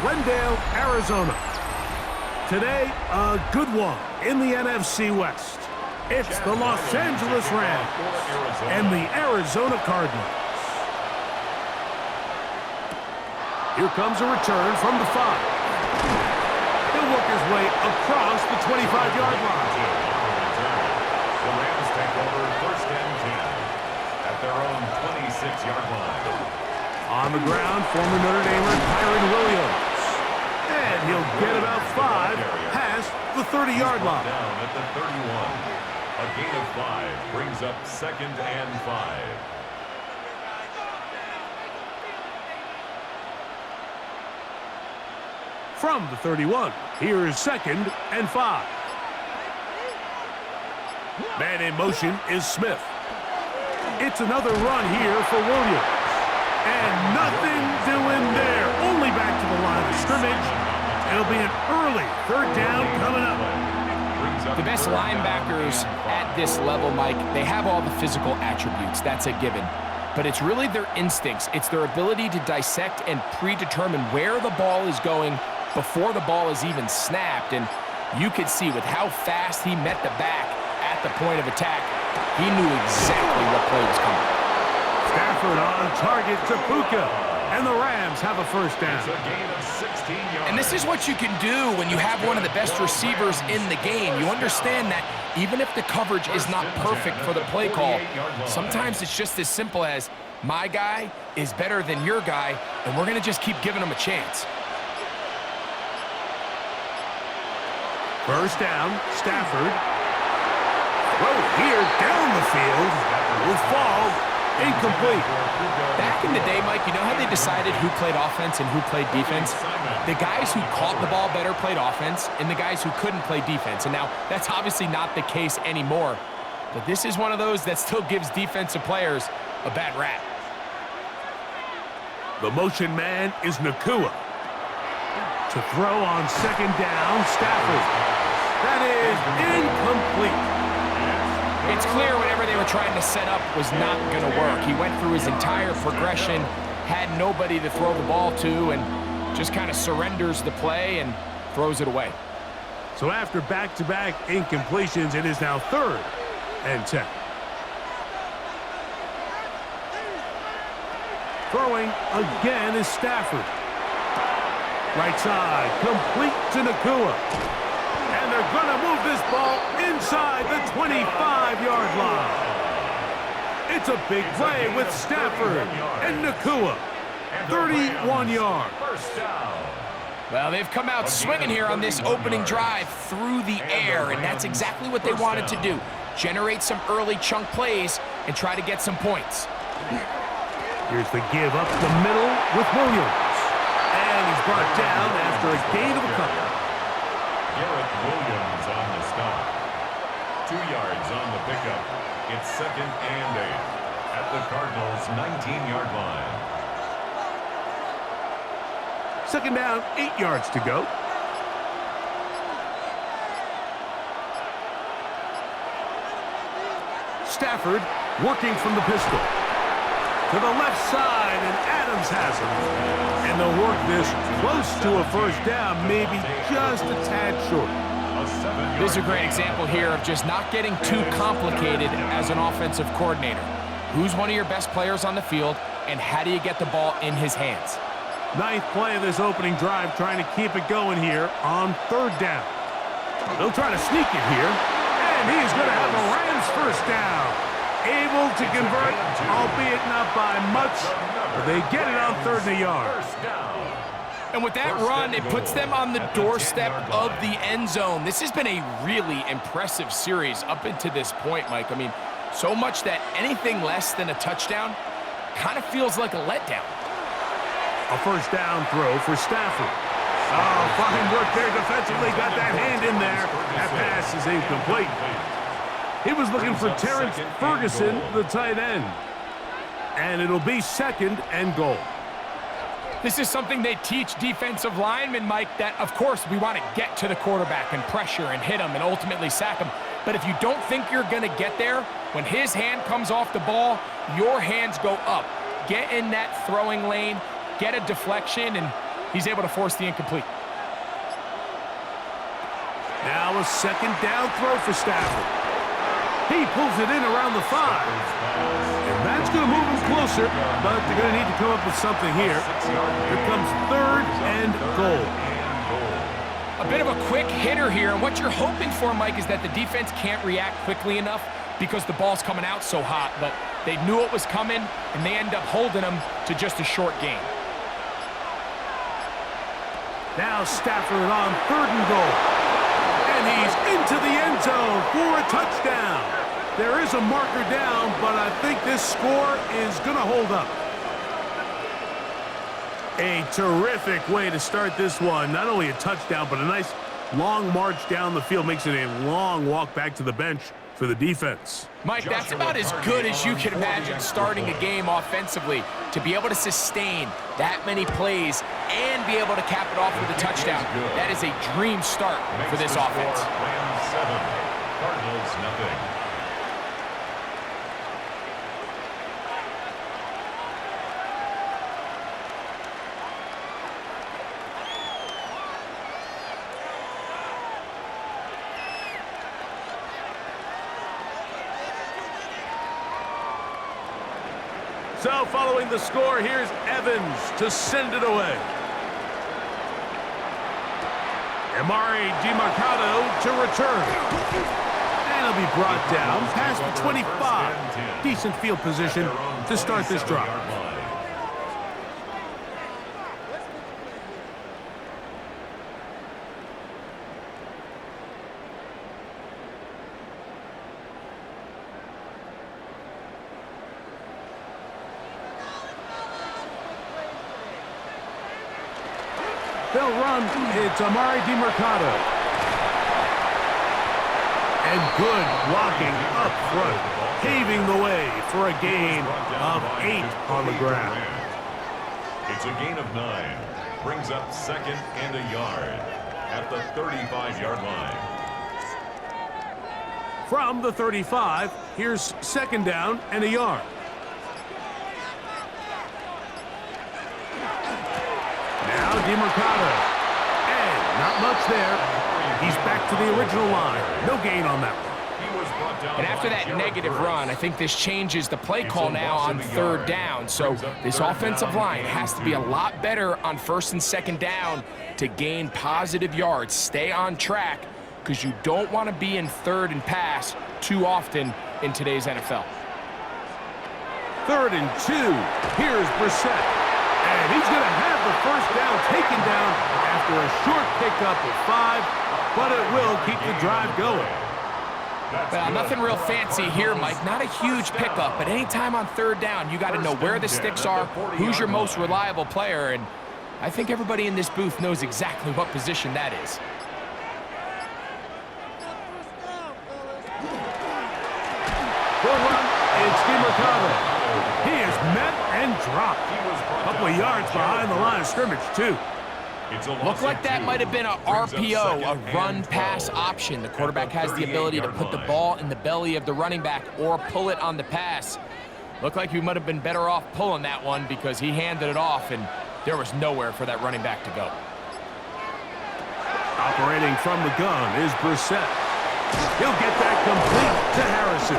Glendale, Arizona. Today, a good one in the NFC West. It's the Los Angeles Rams and the Arizona Cardinals. Here comes a return from the 5. He'll work his way across the 25-yard line. The Rams take over 1st and 10 at their own 26-yard line. On the ground, former Notre Damer Kyren Williams. And he'll get about 5 past the 30-yard line. Down at the 31. A gain of 5 brings up 2nd and 5. From the 31, here is 2nd and 5. Man in motion is Smith. It's another run here for Williams. And nothing doing there. Only back to the line of scrimmage. It'll be an early 3rd down coming up. The best linebackers at this level, Mike, they have all the physical attributes. That's a given. But it's really their instincts. It's their ability to dissect and predetermine where the ball is going before the ball is even snapped. And you could see with how fast he met the back at the point of attack, he knew exactly what play was coming. Stafford on target to Puka, and the Rams have a 1st down. It's a gain of 16 yards. And this is what you can do when you have one of the best receivers in the game. You understand that even if the coverage is not perfect for the play call, sometimes it's just as simple as, my guy is better than your guy, and we're going to just keep giving him a chance. 1st down, Stafford. Throw here down the field. Will fall. Incomplete. Back in the day, Mike, you know how they decided who played offense and who played defense? The guys who caught the ball better played offense, and the guys who couldn't play defense. And now, that's obviously not the case anymore. But this is one of those that still gives defensive players a bad rap. The motion man is Nacua. To throw on 2nd down, Stafford. That is incomplete. It's clear whatever they were trying to set up was not going to work. He went through his entire progression, had nobody to throw the ball to, and just kind of surrenders the play and throws it away. So after back-to-back incompletions, it is now 3rd and 10. Throwing again is Stafford. Right side, complete to Nacua. And they're going to move this ball inside the 25-yard line. It's a big play with Stafford and Nacua. 31 yards. Well, they've come out swinging here on this opening drive through the air, and that's exactly what they wanted to do. Generate some early chunk plays and try to get some points. Here's the give up the middle with Williams. And he's brought down after a gain of a couple. Garrett Williams on the stop. 2 yards on the pickup. It's 2nd and 8 at the Cardinals' 19-yard line. 2nd down, 8 yards to go. Stafford working from the pistol. To the left side, and Adams has it. And they'll work this close to a 1st down, maybe just a tad short. This is a great example here of just not getting too complicated as an offensive coordinator. Who's one of your best players on the field, and how do you get the ball in his hands? 9th play of this opening drive, trying to keep it going here on 3rd down. They'll try to sneak it here, and he's going to have the Rams 1st down. Able to convert, albeit not by much, but they get it on 3rd and a yard. And with that run, it puts them on the doorstep of the end zone. This has been a really impressive series up until this point, Mike. I mean, so much that anything less than a touchdown kind of feels like a letdown. A 1st down throw for Stafford. Oh, fine work there defensively. Got that hand in there. That pass is incomplete. He was looking for Terrence Ferguson, the tight end. And it'll be 2nd and goal. This is something they teach defensive linemen, Mike, that, of course, we want to get to the quarterback and pressure and hit him and ultimately sack him. But if you don't think you're going to get there, when his hand comes off the ball, your hands go up. Get in that throwing lane, get a deflection, and He's able to force the incomplete. Now a second down throw for Stafford. He pulls it in around the 5. And that's going to move him closer, but they're going to need to come up with something here. Here comes 3rd and goal. A bit of a quick hitter here, and what you're hoping for, Mike, is that the defense can't react quickly enough because the ball's coming out so hot, but they knew it was coming, and they end up holding them to just a short gain. Now Stafford on 3rd and goal. And he's into the end zone for a touchdown. There is a marker down, but I think this score is going to hold up. A terrific way to start this one. Not only a touchdown, but a nice long march down the field. Makes it a long walk back to the bench for the defense. Mike, that's about as good as you can imagine starting a game offensively. To be able to sustain that many plays and be able to cap it off with a touchdown, that is a dream start for this offense. Rams 7, Cardinals nothing. So following the score, here's Evans to send it away. Amari DiMercato to return. And he'll be brought down past the 25. Decent field position to start this drive. They'll run. It's Amari DiMercato. And good blocking up front, paving the way for a gain of 8 on the ground. It's a gain of 9. Brings up 2nd and a yard at the 35-yard line. From the 35, here's 2nd down and a yard. Now DiMercato. And not much there. He's back to the original line. No gain on that one. And after that negative run, I think this changes the play call now on 3rd down. So this offensive line has to be a lot better on 1st and 2nd down to gain positive yards. Stay on track because you don't want to be in 3rd and pass too often in today's NFL. 3rd and 2. Here's Brissett. And he's going to have the 1st down taken down after a short pickup of 5, but it will keep the drive going. Well, nothing real fancy here, Mike. Not a huge pickup, but anytime on 3rd down, you got to know where the sticks are, who's your most reliable player, and I think everybody in this booth knows exactly what position that is. They'll run. It's DiMercato. He is met and dropped. A couple of yards behind the line of scrimmage, too. Looked like that might have been a RPO, a run-pass option. The quarterback has the ability to put the ball in the belly of the running back or pull it on the pass. Looked like he might have been better off pulling that one because he handed it off, and there was nowhere for that running back to go. Operating from the gun is Brissett. He'll get that complete to Harrison.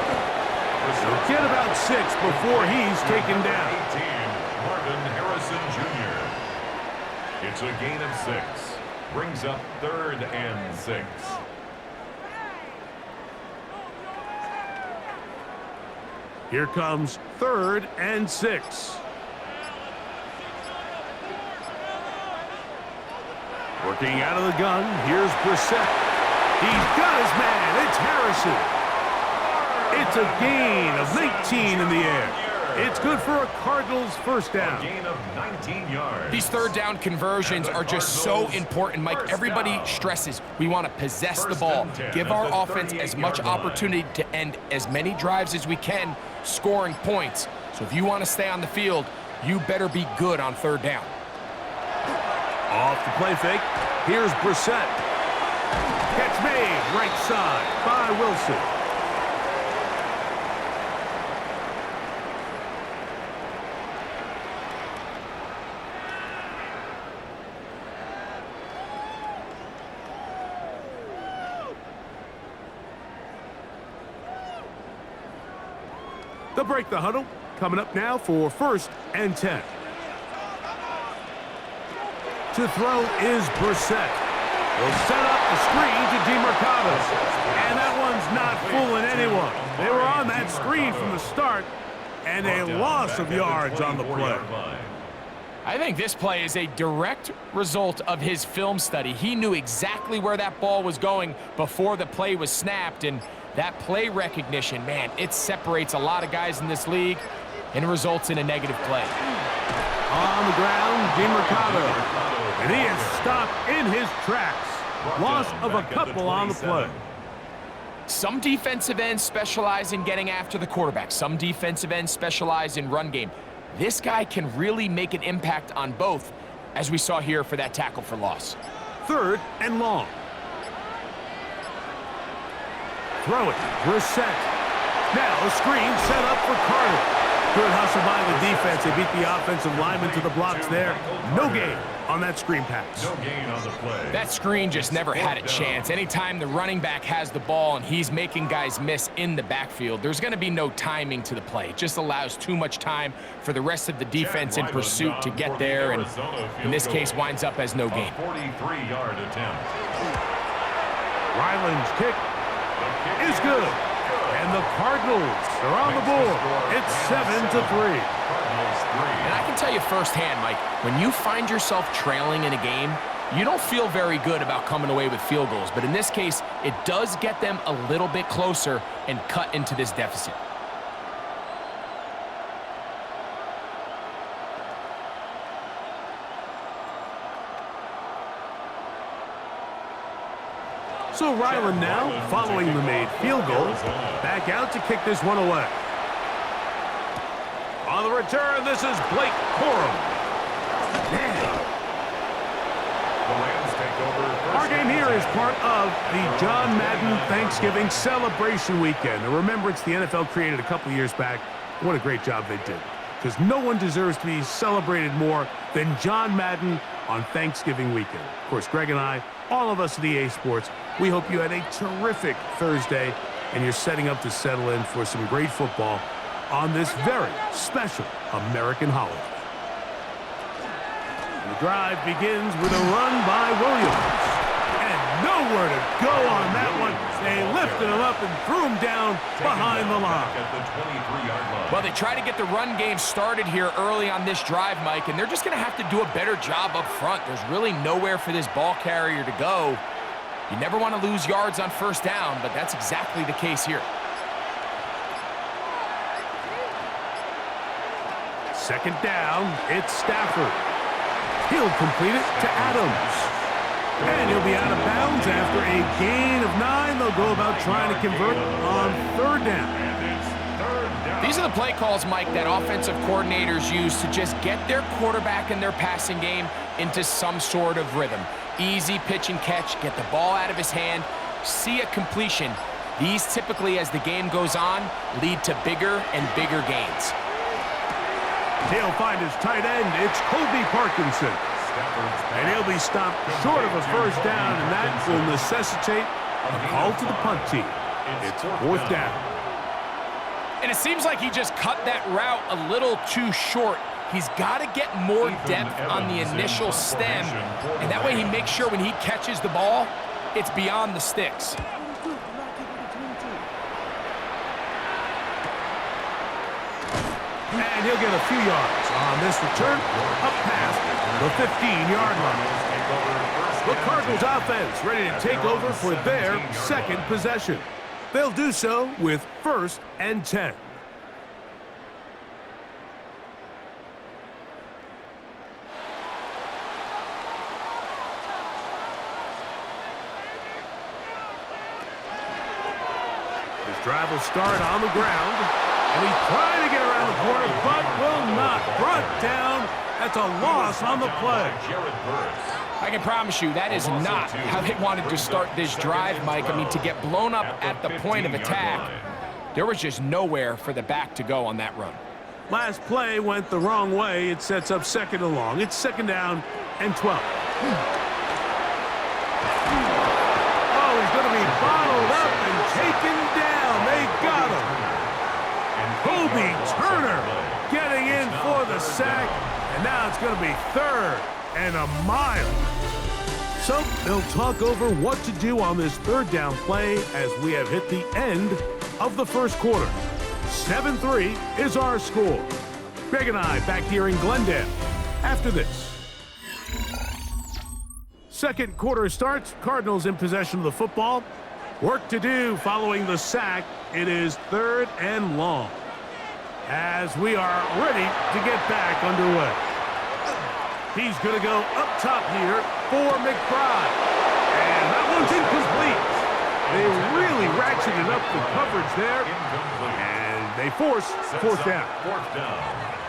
He'll get about 6 before he's taken down. 18, Marvin Harrison Jr. It's a gain of 6. Brings up 3rd and 6. Here comes 3rd and 6. Working out of the gun, here's Brissett. He's got his man. It's Harrison. It's a gain of 19 in the air. It's good for a Cardinals 1st down. A gain of 19 yards. These 3rd down conversions are just so important, Mike. Everybody stresses we want to possess the ball, give our offense as much opportunity to end as many drives as we can, scoring points. So if you want to stay on the field, you better be good on 3rd down. Off the play fake, here's Brissett. Catch made, right side by Wilson. They'll break the huddle. Coming up now for 1st and 10. To throw is Brissett. He'll set up the screen to DeMarcado. And that one's not fooling anyone. They were on that screen from the start, and a loss of yards on the play. I think this play is a direct result of his film study. He knew exactly where that ball was going before the play was snapped, and that play recognition, man, it separates a lot of guys in this league and results in a negative play. On the ground, DeMarcado. And he is stopped in his tracks. Loss of a couple on the play. Some defensive ends specialize in getting after the quarterback. Some defensive ends specialize in run game. This guy can really make an impact on both, as we saw here for that tackle for loss. 3rd and long. Throw it. Brissett. Now a screen set up for Carter. Good hustle by the defense. They beat the offensive lineman to the blocks there. No gain on that screen pass. No gain on the play. That screen just never had a chance. Anytime the running back has the ball and he's making guys miss in the backfield, there's going to be no timing to the play. It just allows too much time for the rest of the defense in pursuit to get there, and in this case winds up as no gain. 43-yard attempt. Ryland's kick is good. And the Cardinals are on the board. It's 7-3. And I can tell you firsthand, Mike, when you find yourself trailing in a game, you don't feel very good about coming away with field goals. But in this case, it does get them a little bit closer and cut into this deficit. So Ryland now, following the made field goal, back out to kick this one away. On the return, this is Blake Corum. Our game here is part of the John Madden Thanksgiving celebration weekend. And remember, it's the NFL created a couple years back. What a great job they did. Because no one deserves to be celebrated more than John Madden on Thanksgiving weekend. Of course, Greg and I, all of us at EA Sports, we hope you had a terrific Thursday and you're setting up to settle in for some great football on this very special American holiday. And the drive begins with a run by Williams. And nowhere to go on that one. They lifted him up and threw him down behind the line. Well, they try to get the run game started here early on this drive, Mike, and they're just going to have to do a better job up front. There's really nowhere for this ball carrier to go. You never want to lose yards on 1st down, but that's exactly the case here. 2nd down, it's Stafford. He'll complete it to Adams. And he'll be out of bounds after a gain of 9. They'll go about trying to convert on 3rd down. These are the play calls, Mike, that offensive coordinators use to just get their quarterback and their passing game into some sort of rhythm. Easy pitch and catch, get the ball out of his hand, see a completion. These typically, as the game goes on, lead to bigger and bigger gains. He'll find his tight end. It's Colby Parkinson. And he'll be stopped short of a 1st down, and that will necessitate a call to the punt team. It's 4th down. And it seems like he just cut that route a little too short. He's got to get more depth on the initial stem, and that way he makes sure when he catches the ball, it's beyond the sticks. And he'll get a few yards on this return, up past the 15-yard line. The Cardinals offense ready to take over for their 2nd possession. They'll do so with 1st and 10. His drive will start on the ground. And he's trying to get around the corner, but will not. Brought down. That's a loss on the play. I can promise you that is not how they wanted to start this drive, Mike. I mean, to get blown up at the point of attack, there was just nowhere for the back to go on that run. Last play went the wrong way. It sets up 2nd and long. It's 2nd down and 12. Oh, he's going to be bottled up and taken down. They got him. Colby sack, and now it's going to be 3rd and a mile. So they'll talk over what to do on this 3rd down play as we have hit the end of the first quarter. 7-3 is our score. Greg and I back here in Glendale after this. Second quarter starts. Cardinals in possession of the football. Work to do following the sack. It is 3rd and long, as we are ready to get back underway. He's going to go up top here for McBride. And that one's incomplete. They really ratcheted up the coverage there. And they force 4th down.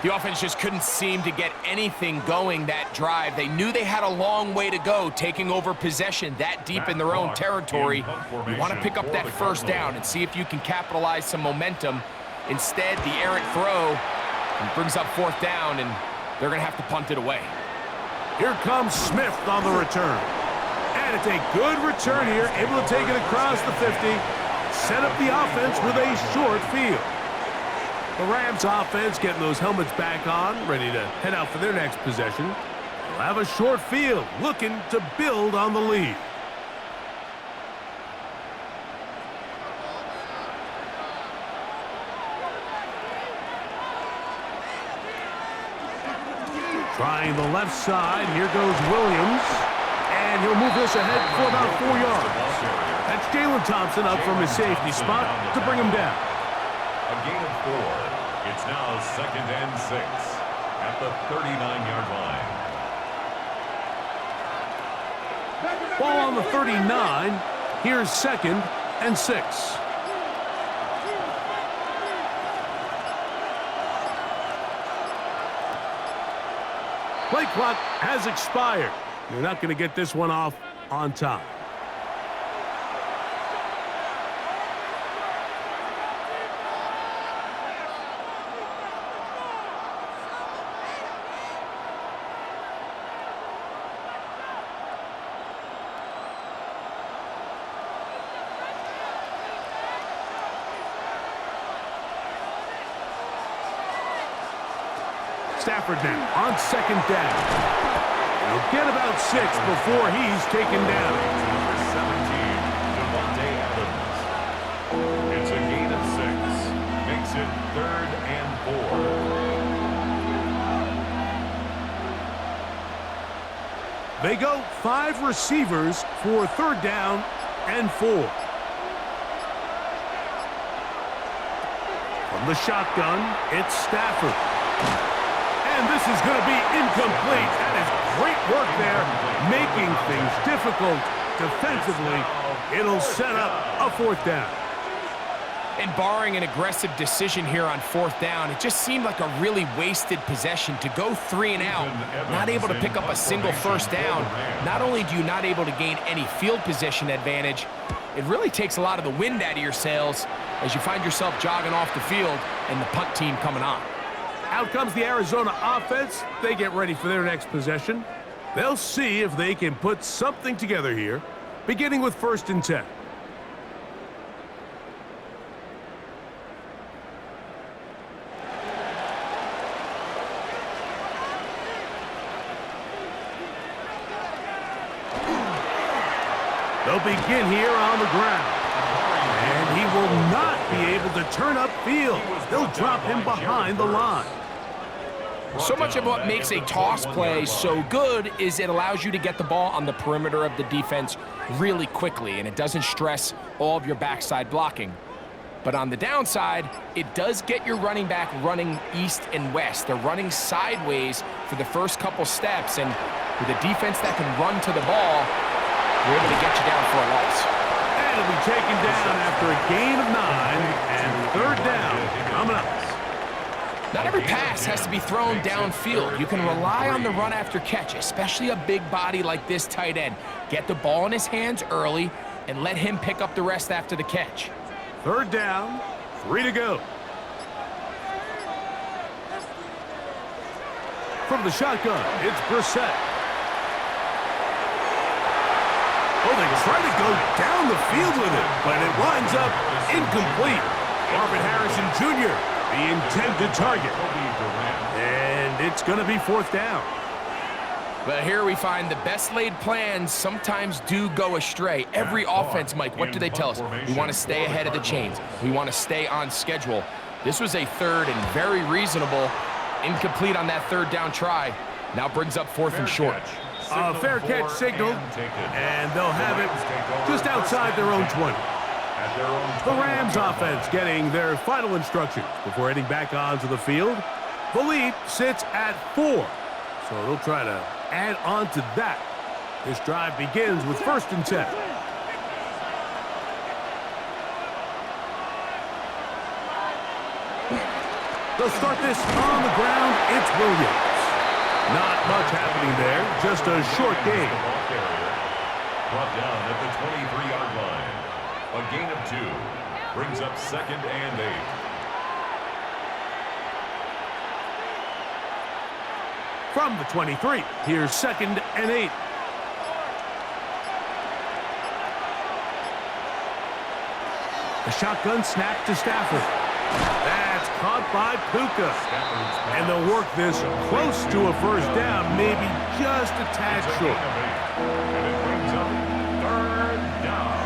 The offense just couldn't seem to get anything going that drive. They knew they had a long way to go, taking over possession that deep in their own territory. You want to pick up that 1st down and see if you can capitalize some momentum. Instead, the errant throw brings up 4th down, and they're going to have to punt it away. Here comes Smith on the return. And it's a good return here, able to take it across the 50, set up the offense with a short field. The Rams offense getting those helmets back on, ready to head out for their next possession. They'll have a short field, looking to build on the lead. Trying the left side, here goes Williams. And he'll move this ahead for about 4 yards. That's Jalen Thompson up from his safety spot to bring him down. A gain of 4. It's now 2nd and 6 at the 39-yard line. Ball on the 39. Here's 2nd and 6. Play clock has expired. You're not going to get this one off on time. Stafford now on 2nd down. He'll get about 6 before he's taken down. Number 17, Devontae Adams. It's a gain of 6. Makes it 3rd and 4. They go 5 receivers for 3rd down and 4. From the shotgun, it's Stafford. And this is going to be incomplete. That is great work there, making things difficult defensively. It'll set up a 4th down. And barring an aggressive decision here on 4th down, it just seemed like a really wasted possession to go 3 and out, not able to pick up a single 1st down. Not only do you not able to gain any field position advantage, it really takes a lot of the wind out of your sails as you find yourself jogging off the field and the punt team coming on. Out comes the Arizona offense. They get ready for their next possession. They'll see if they can put something together here, beginning with 1st and 10. They'll begin here on the ground. And he will not be able to turn upfield. They'll drop him behind the line. So much of what makes a toss play so good is it allows you to get the ball on the perimeter of the defense really quickly, and it doesn't stress all of your backside blocking. But on the downside, it does get your running back running east and west. They're running sideways for the first couple steps, and with a defense that can run to the ball, we're able to get you down for a loss. And it'll be taken down after a gain of 9, and 3rd down coming up. Not every pass has to be thrown downfield. You can rely on the run after catch, especially a big body like this tight end. Get the ball in his hands early and let him pick up the rest after the catch. 3rd down, 3 to go. From the shotgun, it's Brissett. Oh, they try to go down the field with it, but it winds up incomplete. Marvin Harrison Jr., the intended target. And And it's going to be 4th down. But here we find the best laid plans sometimes do go astray. Every offense, Mike, what do they tell us? We want to stay ahead of the chains. We want to stay on schedule. This was a 3rd and very reasonable. Incomplete on that 3rd down try. Now brings up 4th and short. A fair catch signal, and they'll have it just outside their own 20. The Rams offense getting their final instructions before heading back onto the field. The lead sits at 4, so they'll try to add on to that. This drive begins with 1st and 10. They'll start this on the ground. It's Williams. Not much happening there, just a short game. Brought down at the 23-yard line. A gain of 2 brings up 2nd and 8. From the 23, here's 2nd and 8. A shotgun snap to Stafford. That's caught by Puka. And they'll work this close to a 1st down, maybe just a tad short. And it brings up 3rd down.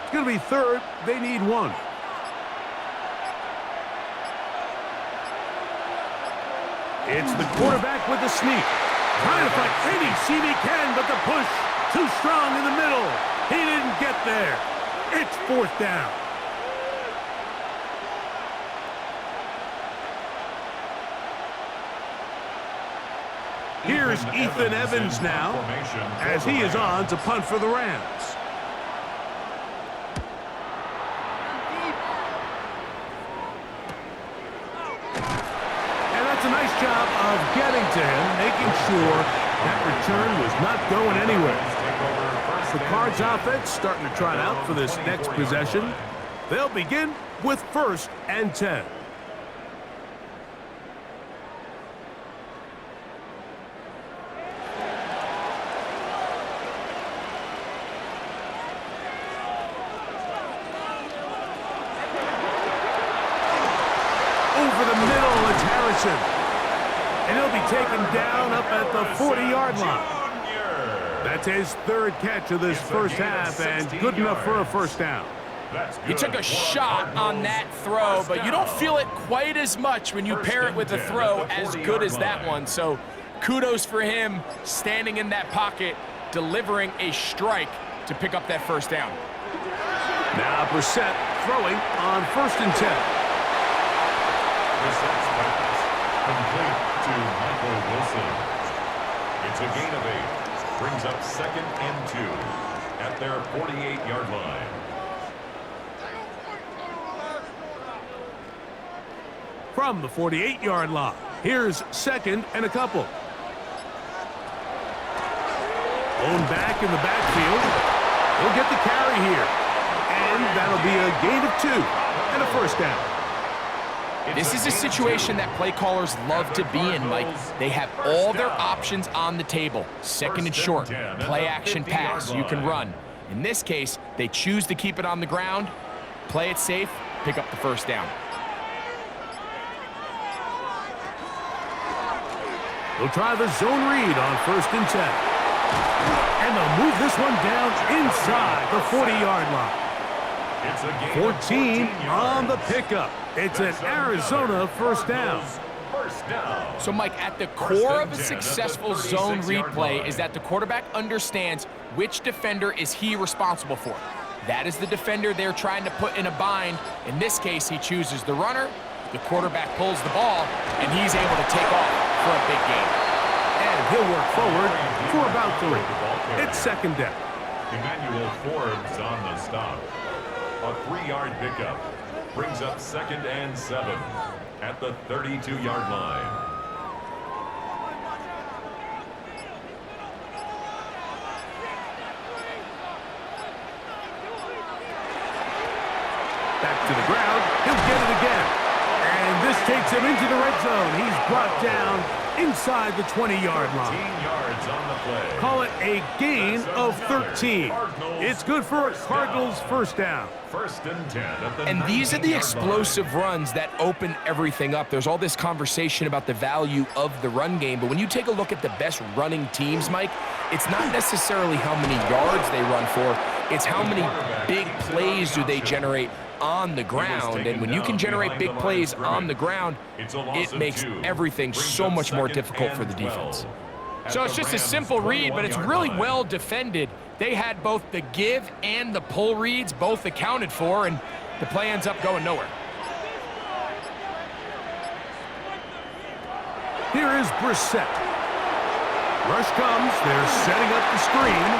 It's going to be 3rd. They need 1. It's the quarterback with the sneak. Trying to find any seam he can, but the push too strong in the middle. He didn't get there. It's 4th down. Here's Ethan Evans now, as he is on to punt for the Rams. And that's a nice job of getting to him, making sure that return was not going anywhere. The Cards offense starting to trot out for this next possession. They'll begin with 1st and 10. Over the middle, it's Harrison. And he'll be taken down up at the 40-yard line. That's his 3rd catch of this 1st half, and good enough for a 1st down. He took a shot on that throw, but you don't feel it quite as much when you pair it with a throw as good as that one. So kudos for him standing in that pocket, delivering a strike to pick up that 1st down. Now Brissett throwing on 1st and 10. Brissett's pass complete to Michael Wilson. It's a gain of 8. Brings up 2nd and 2 at their 48-yard line. From the 48-yard line, here's 2nd and a couple. Owned back in the backfield. He'll get the carry here. And that'll be a gain of 2 and a 1st down. This is a situation that play callers love to be in, Mike. They have all their options on the table. 2nd and short, play action pass, you can run. In this case, they choose to keep it on the ground, play it safe, pick up the 1st down. They'll try the zone read on 1st and 10. And they'll move this one down inside the 40-yard line. 14 on the pickup. It's an Arizona 1st down. So, Mike, at the core of a successful zone replay is that the quarterback understands which defender is he responsible for. That is the defender they're trying to put in a bind. In this case, he chooses the runner. The quarterback pulls the ball, and he's able to take off for a big gain. And he'll work forward for about 3. It's 2nd down. Emmanuel Forbes on the stop. A 3-yard pickup brings up 2nd and 7 at the 32-yard line. Back to the ground. He'll get it again. And this takes him into the red zone. He's brought down inside the 20-yard line. 13 yards on the play. Call it a gain of 13. It's good for a Cardinals first down. First and 10 at the And these are the 19-yard explosive runs that open everything up. There's all this conversation about the value of the run game, but when you take a look at the best running teams, Mike, it's not necessarily how many yards they run for, it's how many big plays do they generate on the ground. And when you can generate big plays on the ground, it makes everything so much more difficult for the defense. So it's just a simple read, but it's really well defended. They had both the give and the pull reads both accounted for, and the play ends up going nowhere. Here is Brissett. Rush comes. They're setting up the screen.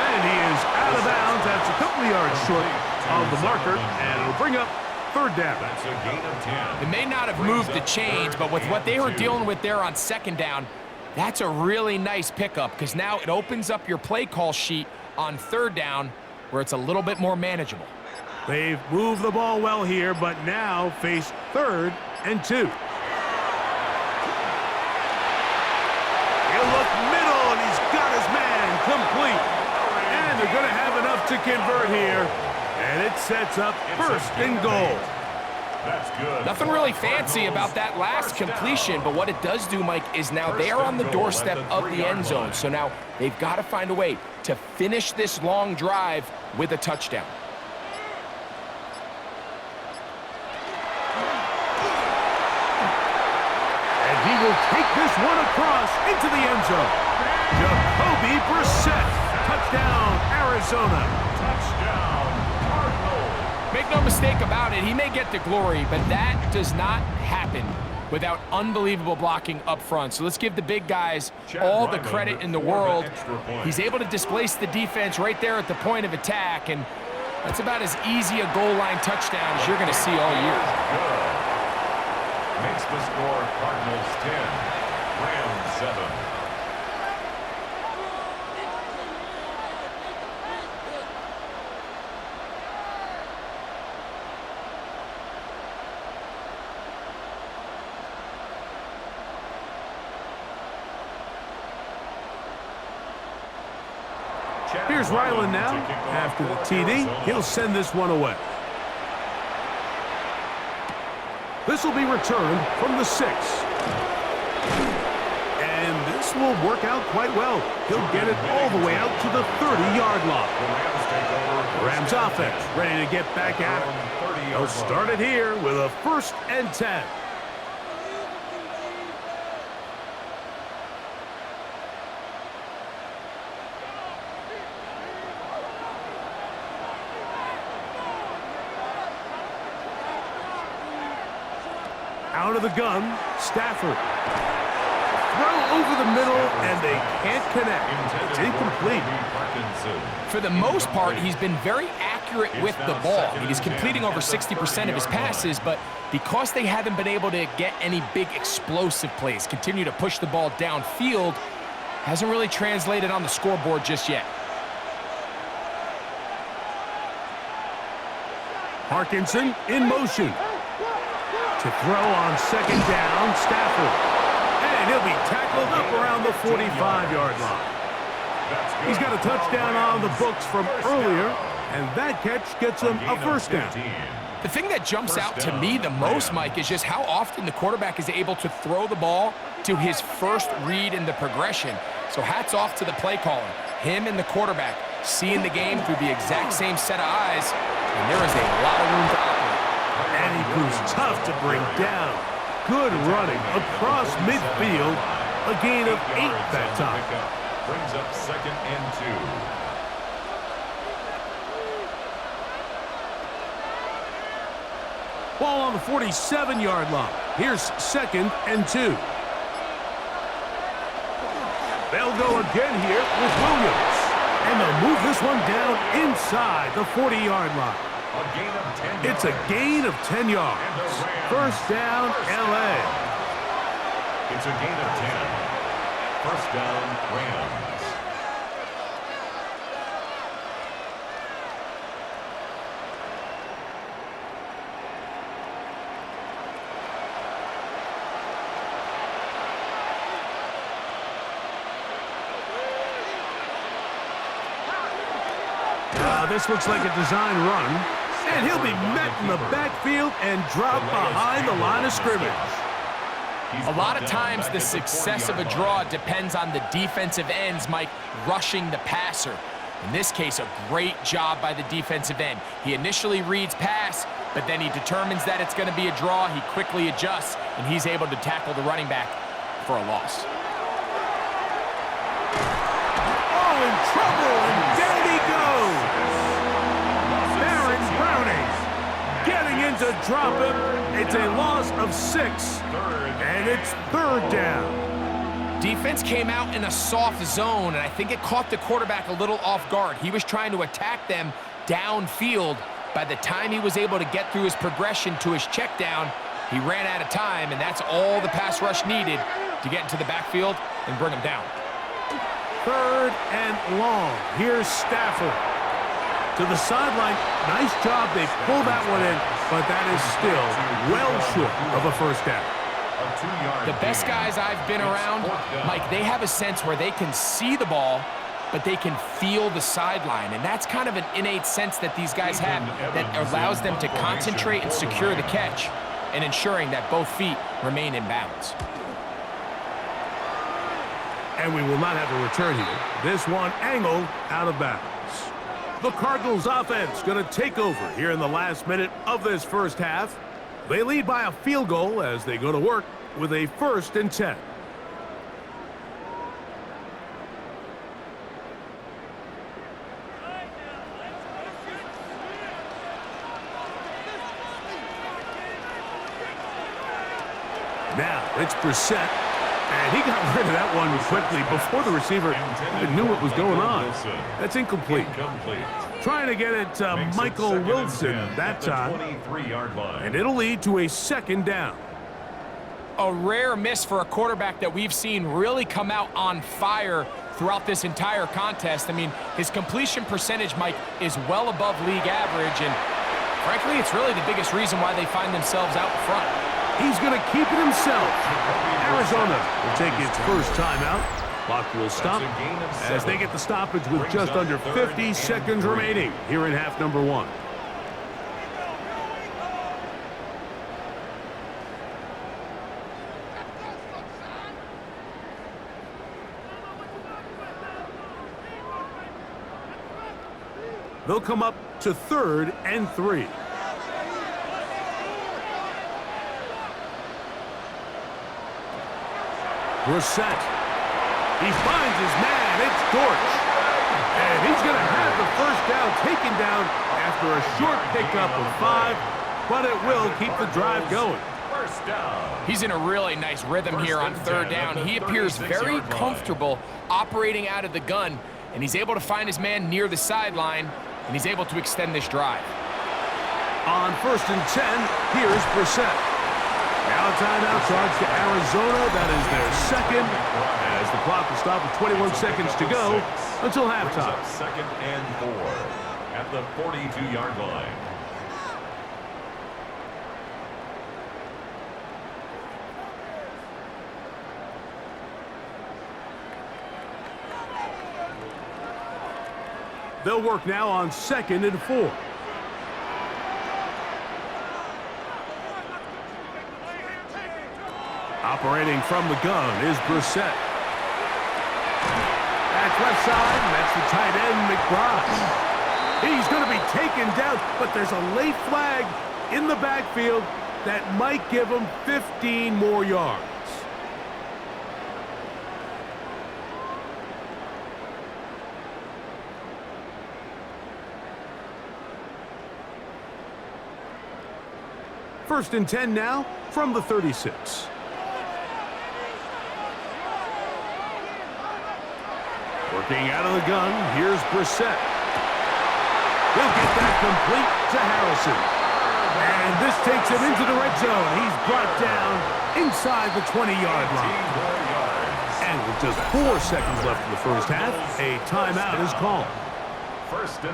And he is out of bounds. That's a couple of yards short of the marker, and it'll bring up third down. That's a gain of 10. It may not have moved the chains, but with what they were dealing with there on second down, that's a really nice pickup because now it opens up your play call sheet on third down where it's a little bit more manageable. They've moved the ball well here, but now face 3rd and 2. He'll look middle, and he's got his man complete. And they're going to have enough to convert here. And it sets up first and goal. That's good. Nothing really fancy about that last completion, but what it does do, Mike, is now they are on the doorstep of the end zone. So now they've got to find a way to finish this long drive with a touchdown. And he will take this one across into the end zone. Jacoby Brissett. Touchdown, Arizona. Touchdown, Cardinals. Make no mistake about it, he may get the glory, but that does not happen without unbelievable blocking up front. So let's give the big guys all the credit in the world. He's able to displace the defense right there at the point of attack, and that's about as easy a goal line touchdown as you're going to see all year. Makes the score Cardinals 10, Rams 7. Here's Ryland now. After the TD, he'll send this one away. This will be returned from the 6. And this will work out quite well. He'll get it all the way out to the 30-yard line. Rams offense ready to get back at it. They'll start it here with a 1st and 10. Out of the gun, Stafford. Throw over the middle, and they can't connect. It's incomplete. For the most part, he's been very accurate with the ball. I mean, he's completing over 60% of his passes, but because they haven't been able to get any big explosive plays, continue to push the ball downfield, hasn't really translated on the scoreboard just yet. Parkinson in motion. To throw on second down, Stafford. And he'll be tackled up around the 45-yard line. He's got a touchdown on the books from earlier, and that catch gets him a first down. The thing that jumps out to me the most, Mike, is just how often the quarterback is able to throw the ball to his first read in the progression. So hats off to the play caller. Him and the quarterback seeing the game through the exact same set of eyes, and there is a lot of room to operate. And he proves tough to bring down. Good running across midfield. A gain of 8 that time. Brings up 2nd and 2. Ball on the 47-yard line. Here's 2nd and 2. They'll go again here with Williams. And they'll move this one down inside the 40-yard line. It's a gain of 10 yards. First down, L.A. It's a gain of 10. First down, Rams. This looks like a design run. And he'll be met in the backfield and dropped behind the line of scrimmage. A lot of times the success of a draw depends on the defensive ends, Mike, rushing the passer. In this case, a great job by the defensive end. He initially reads pass, but then he determines that it's going to be a draw. He quickly adjusts, and he's able to tackle the running back for a loss. Oh, in trouble, and down he goes. Aaron Browning getting in to drop him. It's a loss of 6, and it's 3rd down. Defense came out in a soft zone, and I think it caught the quarterback a little off guard. He was trying to attack them downfield. By the time he was able to get through his progression to his check down, he ran out of time, and that's all the pass rush needed to get into the backfield and bring him down. 3rd and long. Here's Stafford. To the sideline. Nice job. They pull that one in, but that is still well short of a first down. The best guys I've been around, Mike, they have a sense where they can see the ball, but they can feel the sideline. And that's kind of an innate sense that these guys have that allows them to concentrate and secure the catch and ensuring that both feet remain in bounds. And we will not have a return here. This one angled out of bounds. The Cardinals offense going to take over here in the last minute of this first half. They lead by a field goal as they go to work with a 1st and 10. Now it's Brissett, and he got rid of that one quickly before the receiver even knew what was going on. That's incomplete. Trying to get it to Michael Wilson that time, and it'll lead to a 2nd down. A rare miss for a quarterback that we've seen really come out on fire throughout this entire contest. I mean, his completion percentage, Mike, is well above league average, and frankly, it's really the biggest reason why they find themselves out front. He's going to keep it himself. Arizona will take its first timeout. Clock will stop as they get the stoppage with just under 50 seconds remaining here in half number 1. They'll come up to 3rd and 3. Brissett. He finds his man. It's Dortch. And he's going to have the first down taken down after a short pickup of 5, but it will keep the drive going. First down. He's in a really nice rhythm here on 3rd down. He appears very comfortable operating out of the gun, and he's able to find his man near the sideline, and he's able to extend this drive. On 1st and 10, here's Brissett. Now a timeout charge to Arizona. That is their 2nd, as the clock will stop with 21 seconds to go until halftime. 2nd and 4 at the 42-yard line. They'll work now on 2nd and 4. Operating from the gun is Brissett. That's left side, and that's the tight end, McBride. He's going to be taken down, but there's a late flag in the backfield that might give him 15 more yards. First and 10 now from the 36. Working out of the gun, here's Brissett. He'll get that complete to Harrison. And this takes him into the red zone. He's brought down inside the 20-yard line. And with just 4 seconds left in the first half, a timeout is called.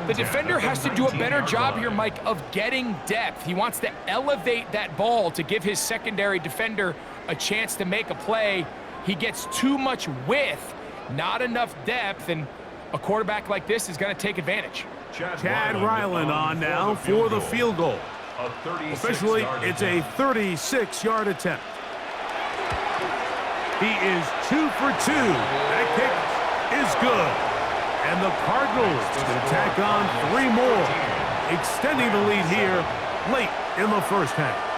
The defender has to do a better job here, Mike, of getting depth. He wants to elevate that ball to give his secondary defender a chance to make a play. He gets too much width, not enough depth, and a quarterback like this is going to take advantage. Chad Ryland on now for the field goal. Officially, it's a 36-yard attempt. He is 2 for 2. That kick is good. And the Cardinals can tack on 3 more, extending the lead here late in the first half.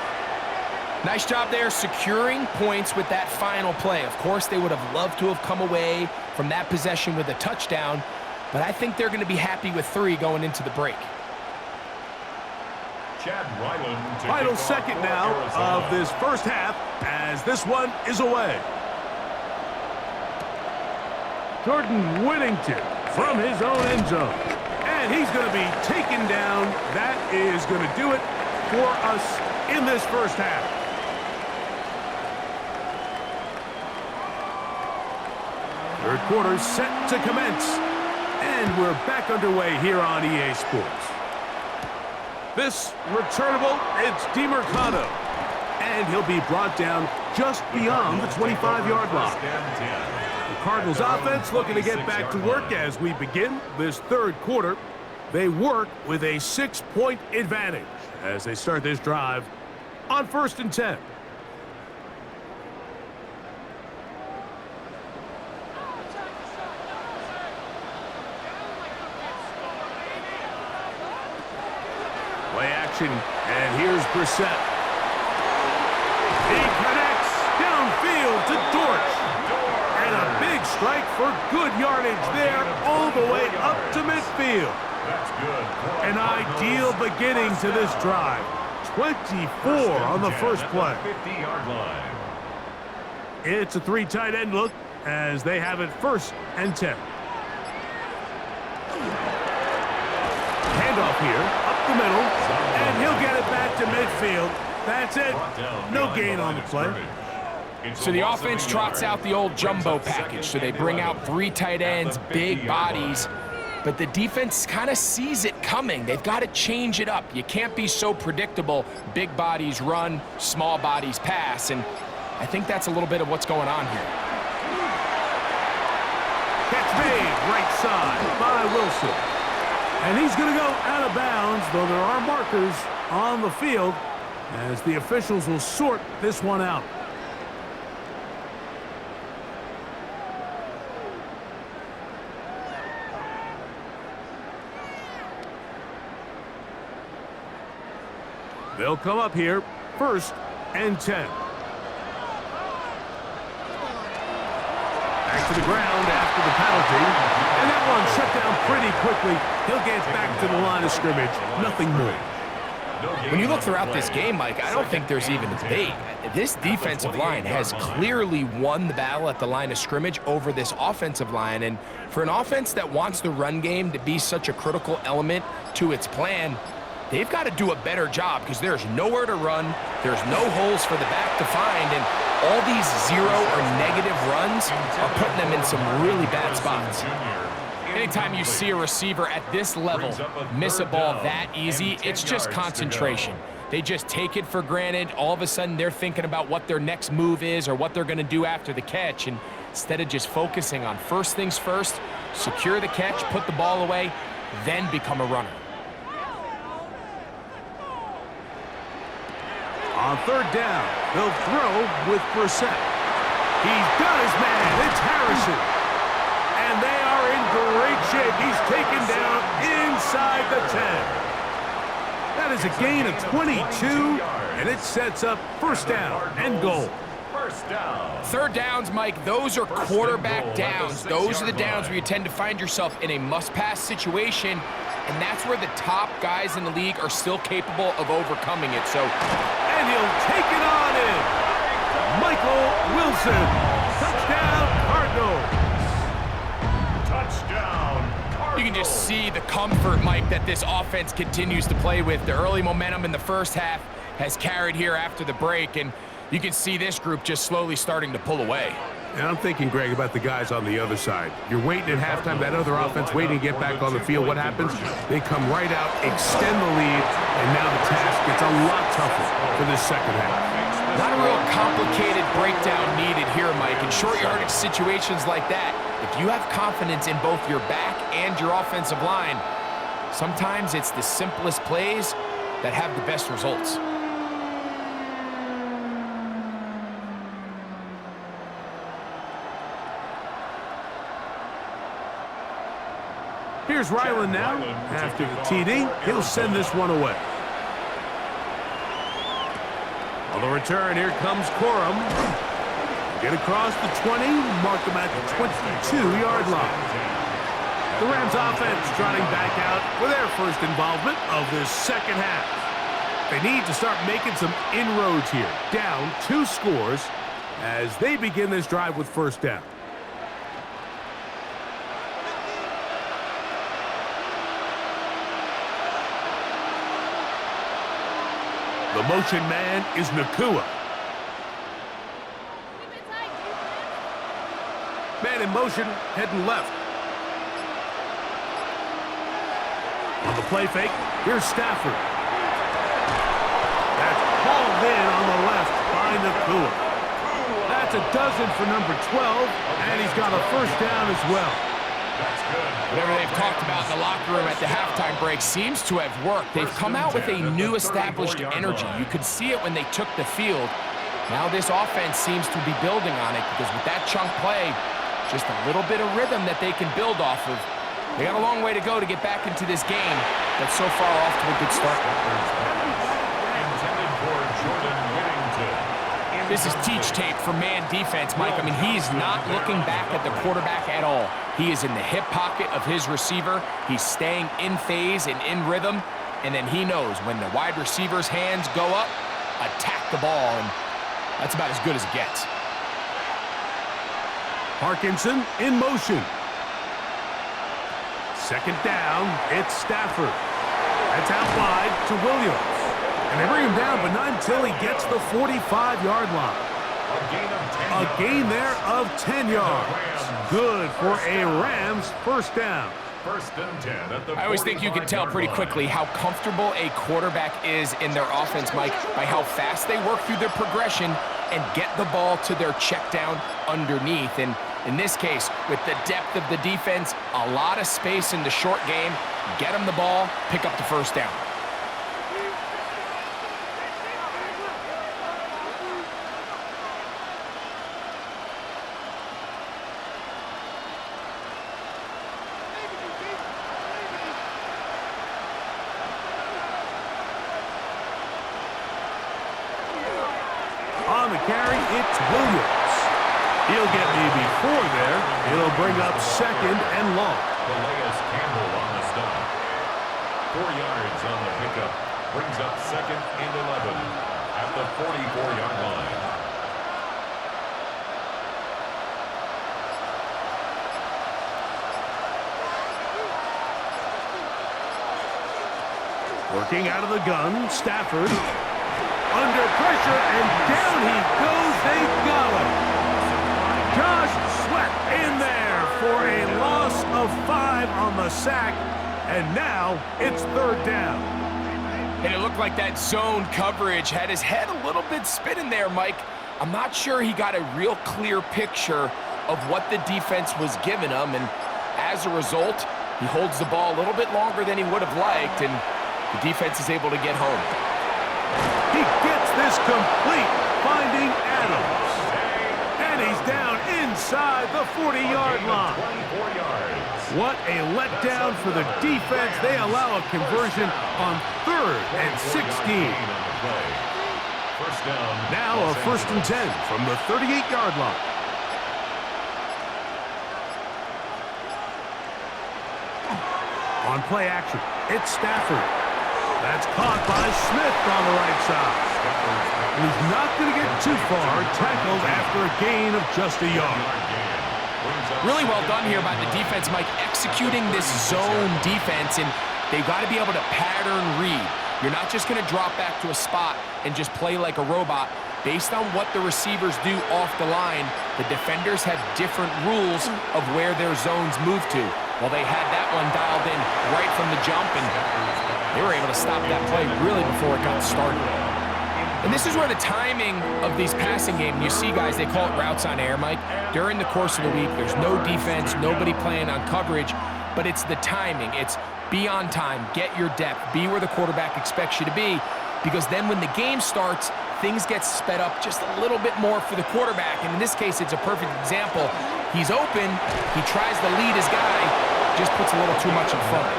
Nice job there securing points with that final play. Of course, they would have loved to have come away from that possession with a touchdown, but I think they're going to be happy with 3 going into the break. Final second now of this first half as this one is away. Jordan Whittington from his own end zone. And he's going to be taken down. That is going to do it for us in this first half. Third quarter set to commence. And we're back underway here on EA Sports. This returnable, it's DeMarcano. And he'll be brought down just beyond the 25-yard line. The Cardinals offense looking to get back to work as we begin this third quarter. They work with a 6-point advantage as they start this drive on 1st and 10. Play action, and here's Brissett. He connects downfield to Dortch. And a big strike for good yardage there all the way up to midfield. An ideal beginning to this drive. 24 on the first play. It's a 3 tight end look as they have it 1st and 10. Handoff here, up the middle, and he'll get it back to midfield. That's it. No gain on the play. So the offense trots out the old jumbo package. So they bring out 3 tight ends, big bodies, but the defense kind of sees it coming. They've got to change it up. You can't be so predictable. Big bodies run, small bodies pass, and I think that's a little bit of what's going on here. Catch made right side by Wilson. And he's going to go out of bounds, though there are markers on the field as the officials will sort this one out. They'll come up here 1st and 10. Back to the ground after the penalty. And that one shut down pretty quickly. He'll get back to the line of scrimmage. Nothing more. When you look throughout this game, Mike, I don't think there's even a debate. This defensive line has clearly won the battle at the line of scrimmage over this offensive line. And for an offense that wants the run game to be such a critical element to its plan, they've got to do a better job because there's nowhere to run. There's no holes for the back to find. And all these 0 or negative runs are putting them in some really bad spots. Anytime you see a receiver at this level miss a ball that easy, it's just concentration. They just take it for granted. All of a sudden, they're thinking about what their next move is or what they're going to do after the catch. And instead of just focusing on first things first, secure the catch, put the ball away, then become a runner. On 3rd down, they'll throw with Brissett. He's got his man. It's Harrison. And they are in great shape. He's taken down inside the 10. That is a gain of 22, and it sets up 1st down and goal. 3rd downs, Mike, those are quarterback downs. Those are the downs where you tend to find yourself in a must-pass situation, and that's where the top guys in the league are still capable of overcoming it. And he'll take it on in. Michael Wilson. Touchdown, Cardinals. You can just see the comfort, Mike, that this offense continues to play with. The early momentum in the first half has carried here after the break, and you can see this group just slowly starting to pull away. And I'm thinking, Greg, about the guys on the other side. You're waiting at halftime, that other offense waiting to get back on the field. What happens? They come right out, extend the lead, and now the task gets a lot tougher for this second half. Not a real complicated breakdown needed here, Mike. In short yardage situations like that, if you have confidence in both your back and your offensive line, Sometimes it's the simplest plays that have the best results. Here's Ryland now. After the TD, he'll send this one away. On the return, here comes Corum. Get across the 20, mark him at the 22-yard line. The Rams offense trotting back out for their first involvement of this second half. They need to start making some inroads here. Down 2 scores as they begin this drive with first down. The motion man is Nacua. Man in motion, heading left. On the play fake, here's Stafford. That's hauled in on the left by Nacua. That's a dozen for number 12, and he's got a first down as well. Whatever they've talked about in the locker room at the halftime break seems to have worked. They've come out with a new established energy. You could see it when they took the field. Now this offense seems to be building on it because with that chunk play, just a little bit of rhythm that they can build off of. They got a long way to go to get back into this game, but so far off to a good start. Intended for Jordan Whittington. This is teach tape for man defense, Mike. I mean, he's not looking back at the quarterback at all. He is in the hip pocket of his receiver. He's staying in phase and in rhythm, and then he knows when the wide receiver's hands go up, attack the ball, and that's about as good as it gets. Parkinson in motion. Second down, it's Stafford. That's out wide to Williams. And they bring him down, but not until he gets the 45-yard line. A gain there of 10 yards. Good for a Rams first down. First and 10 at the I always think you can tell pretty quickly how comfortable a quarterback is in their offense, Mike, by how fast they work through their progression and get the ball to their check down underneath. And in this case, with the depth of the defense, a lot of space in the short game, get them the ball, pick up the first down. On the carry, it's Williams. He'll get maybe 4 there. It'll bring up second and long. Calais Campbell on the stop. 4 yards on the pickup. Brings up second and 11 at the 44-yard line. Working out of the gun, Stafford. Under pressure, and down he goes. They got him. Josh Sweat in there for a loss of 5 on the sack, and now it's third down. And it looked like that zone coverage had his head a little bit spinning there, Mike. I'm not sure he got a real clear picture of what the defense was giving him, and as a result, he holds the ball a little bit longer than he would have liked, and the defense is able to get home. He gets this complete, finding Adams. And he's down inside the 40-yard line. 24 yards. What a letdown for the defense. They allow a conversion on 3rd and 16. First down. Now a first and 10 from the 38-yard line. On play action, it's Stafford. That's caught by Smith on the right side. And he's not going to get too far, tackled after a gain of just a yard. Really well done here by the defense, Mike, executing this zone defense, and they've got to be able to pattern read. You're not just going to drop back to a spot and just play like a robot. Based on what the receivers do off the line, the defenders have different rules of where their zones move to. Well, they had that one dialed in right from the jump, and they were able to stop that play really before it got started. And this is where the timing of these passing games, you see guys, they call it routes on air, Mike. During the course of the week, there's no defense, nobody playing on coverage. but it's the timing. It's be on time, get your depth, be where the quarterback expects you to be, because then when the game starts, things get sped up just a little bit more for the quarterback. And in this case, it's a perfect example. He's open, he tries to lead his guy, just puts a little too much in front.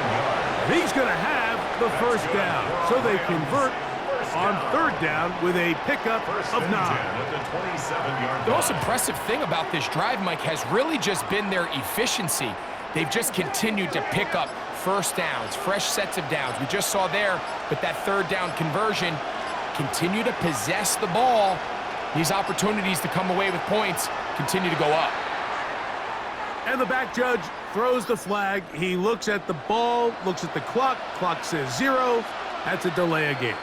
He's going to have the first down, so they convert on third down with a pickup of 9. The most impressive thing about this drive, Mike, has really just been their efficiency. They've just continued to pick up first downs, fresh sets of downs. We just saw there with that third down conversion, continue to possess the ball. These opportunities to come away with points continue to go up. And the back judge throws the flag. He looks at the ball, looks at the clock. Clock says 0. That's a delay of game.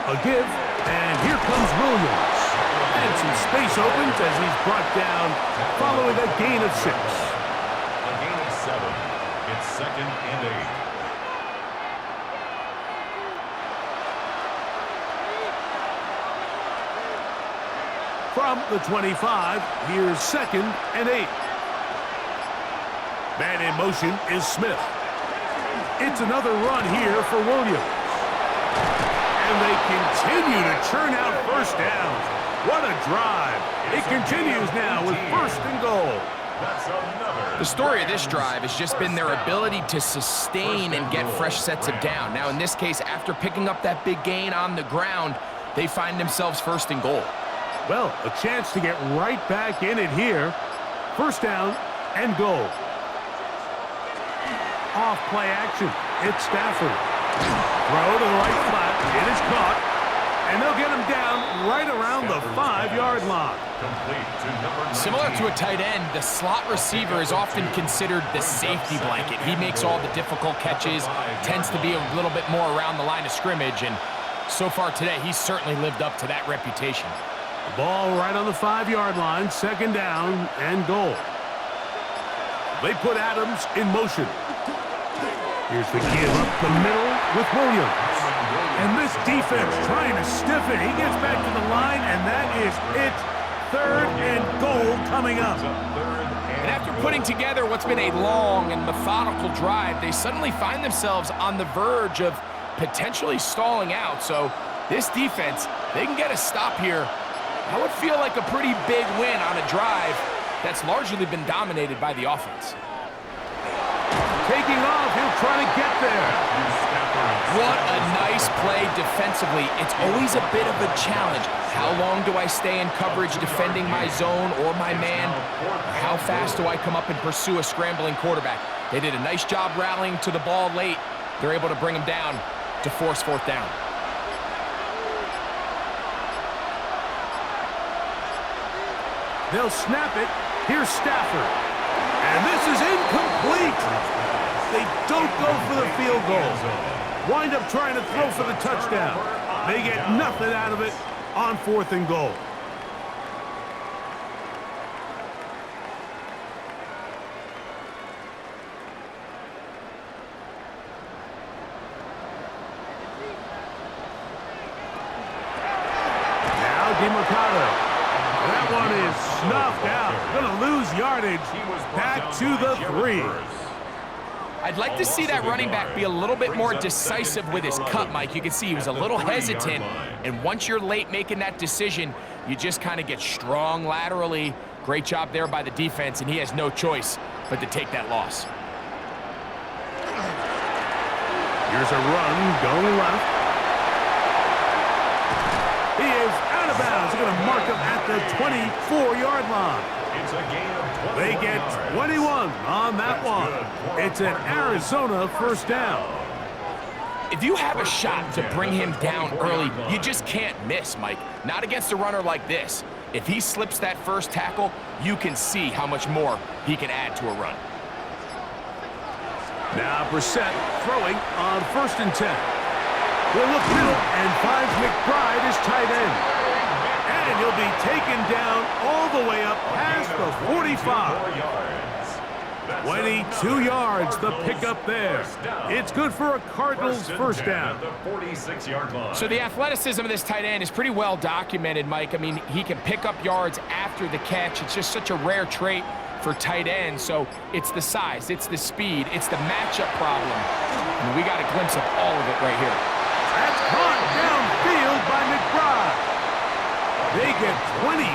A give, and here comes Williams. And some space opens as he's brought down following a gain of 6. A gain of 7. It's 2nd and 8. From the 25, here's 2nd and 8. Man in motion is Smith. It's another run here for Williams. And they continue to churn out first downs. What a drive. It continues now with 1st and goal. The story of this drive has just been their ability to sustain and get fresh sets of down. Now, in this case, after picking up that big gain on the ground, they find themselves 1st and goal. Well, a chance to get right back in it here. 1st down and goal. Off play action. It's Stafford. Throw to the right flat. It is caught. And they'll get him down right around the 5-yard line. Similar to a tight end, the slot receiver is often considered the safety blanket. He makes all the difficult catches, tends to be a little bit more around the line of scrimmage, and so far today, he's certainly lived up to that reputation. The ball right on the 5-yard line, 2nd down and goal. They put Adams in motion. Here's the give up the middle with Williams. And this defense trying to stiff it. He gets back to the line, and that is it. 3rd and goal coming up. And after putting together what's been a long and methodical drive, they suddenly find themselves on the verge of potentially stalling out. So this defense, they can get a stop here. That would feel like a pretty big win on a drive that's largely been dominated by the offense. Taking off, he'll try to get there. What a nice play defensively. It's always a bit of a challenge. How long do I stay in coverage defending my zone or my man? How fast do I come up and pursue a scrambling quarterback? They did a nice job rallying to the ball late. They're able to bring him down to force 4th down. They'll snap it. Here's Stafford. And this is incomplete. They don't go for the field goal. Wind up trying to throw for the touchdown. They get nothing out of it on 4th and goal. Now DeMarcado. That one is snuffed out. Going to lose yardage. Back to the 3. I'd like to see that running back be a little bit more decisive with his cut, Mike. You can see he was a little hesitant, and once you're late making that decision, you just kind of get strong laterally. Great job there by the defense, and he has no choice but to take that loss. Here's a run going left. He is out of bounds. They're going to mark him at the 24-yard line. It's a gain of 21. They get 21 on that one. It's an Arizona 1st down. If you have a shot to bring him down early, you just can't miss, Mike. Not against a runner like this. If he slips that first tackle, you can see how much more he can add to a run. Now Brissett throwing on 1st and 10. He'll look middle and finds McBride as tight end. And And he'll be taken down all the way up past the 45. 22 yards, the pickup there. It's good for a Cardinals first down. So the athleticism of this tight end is pretty well documented, Mike. I mean, he can pick up yards after the catch. It's just such a rare trait for tight ends. So it's the size, it's the speed, it's the matchup problem. And we got a glimpse of all of it right here. That's caught downfield by McBride. They get 25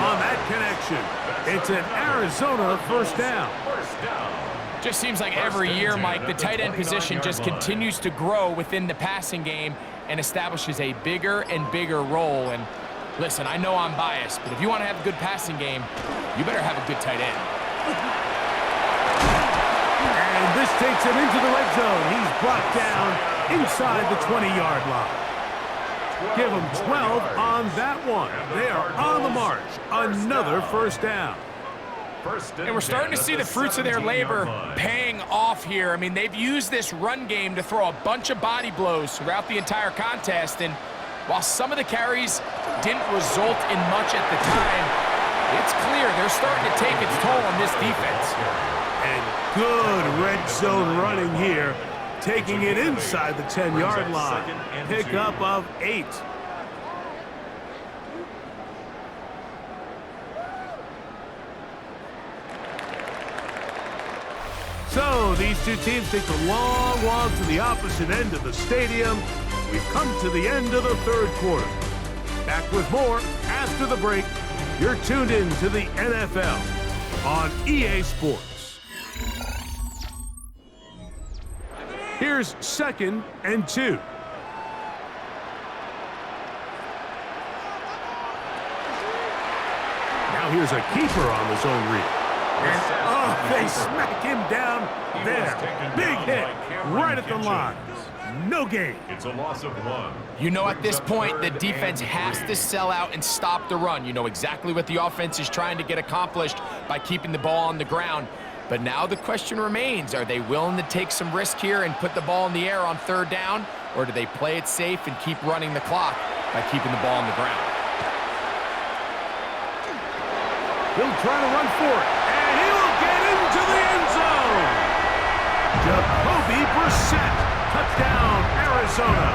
on that connection. It's an Arizona first down. Just seems like every year, Mike, the tight end position just continues to grow within the passing game and establishes a bigger and bigger role. And listen, I know I'm biased, but if you want to have a good passing game, you better have a good tight end. And this takes him into the red zone. He's brought down inside the 20-yard line. Give them 12 on that one. They are on the march. Another first down. And we're starting to see the fruits of their labor paying off here. I mean, they've used this run game to throw a bunch of body blows throughout the entire contest. And while some of the carries didn't result in much at the time, it's clear they're starting to take its toll on this defense. And good red zone running here, taking it inside the 10-yard line. Pickup of 8. So these two teams take the long walk to the opposite end of the stadium. We've come to the end of the third quarter. Back with more after the break. You're tuned in to the NFL on EA Sports. Here's 2nd and 2. Now here's a keeper on the zone read. And, oh, they smack him down there. Big hit right at the line. No gain. It's a loss of 1. You know, at this point, the defense has to sell out and stop the run. You know exactly what the offense is trying to get accomplished by keeping the ball on the ground. But now the question remains, are they willing to take some risk here and put the ball in the air on 3rd down? Or do they play it safe and keep running the clock by keeping the ball on the ground? He'll try to run for it. And he will get into the end zone. Jacoby Brissett. Touchdown, Arizona.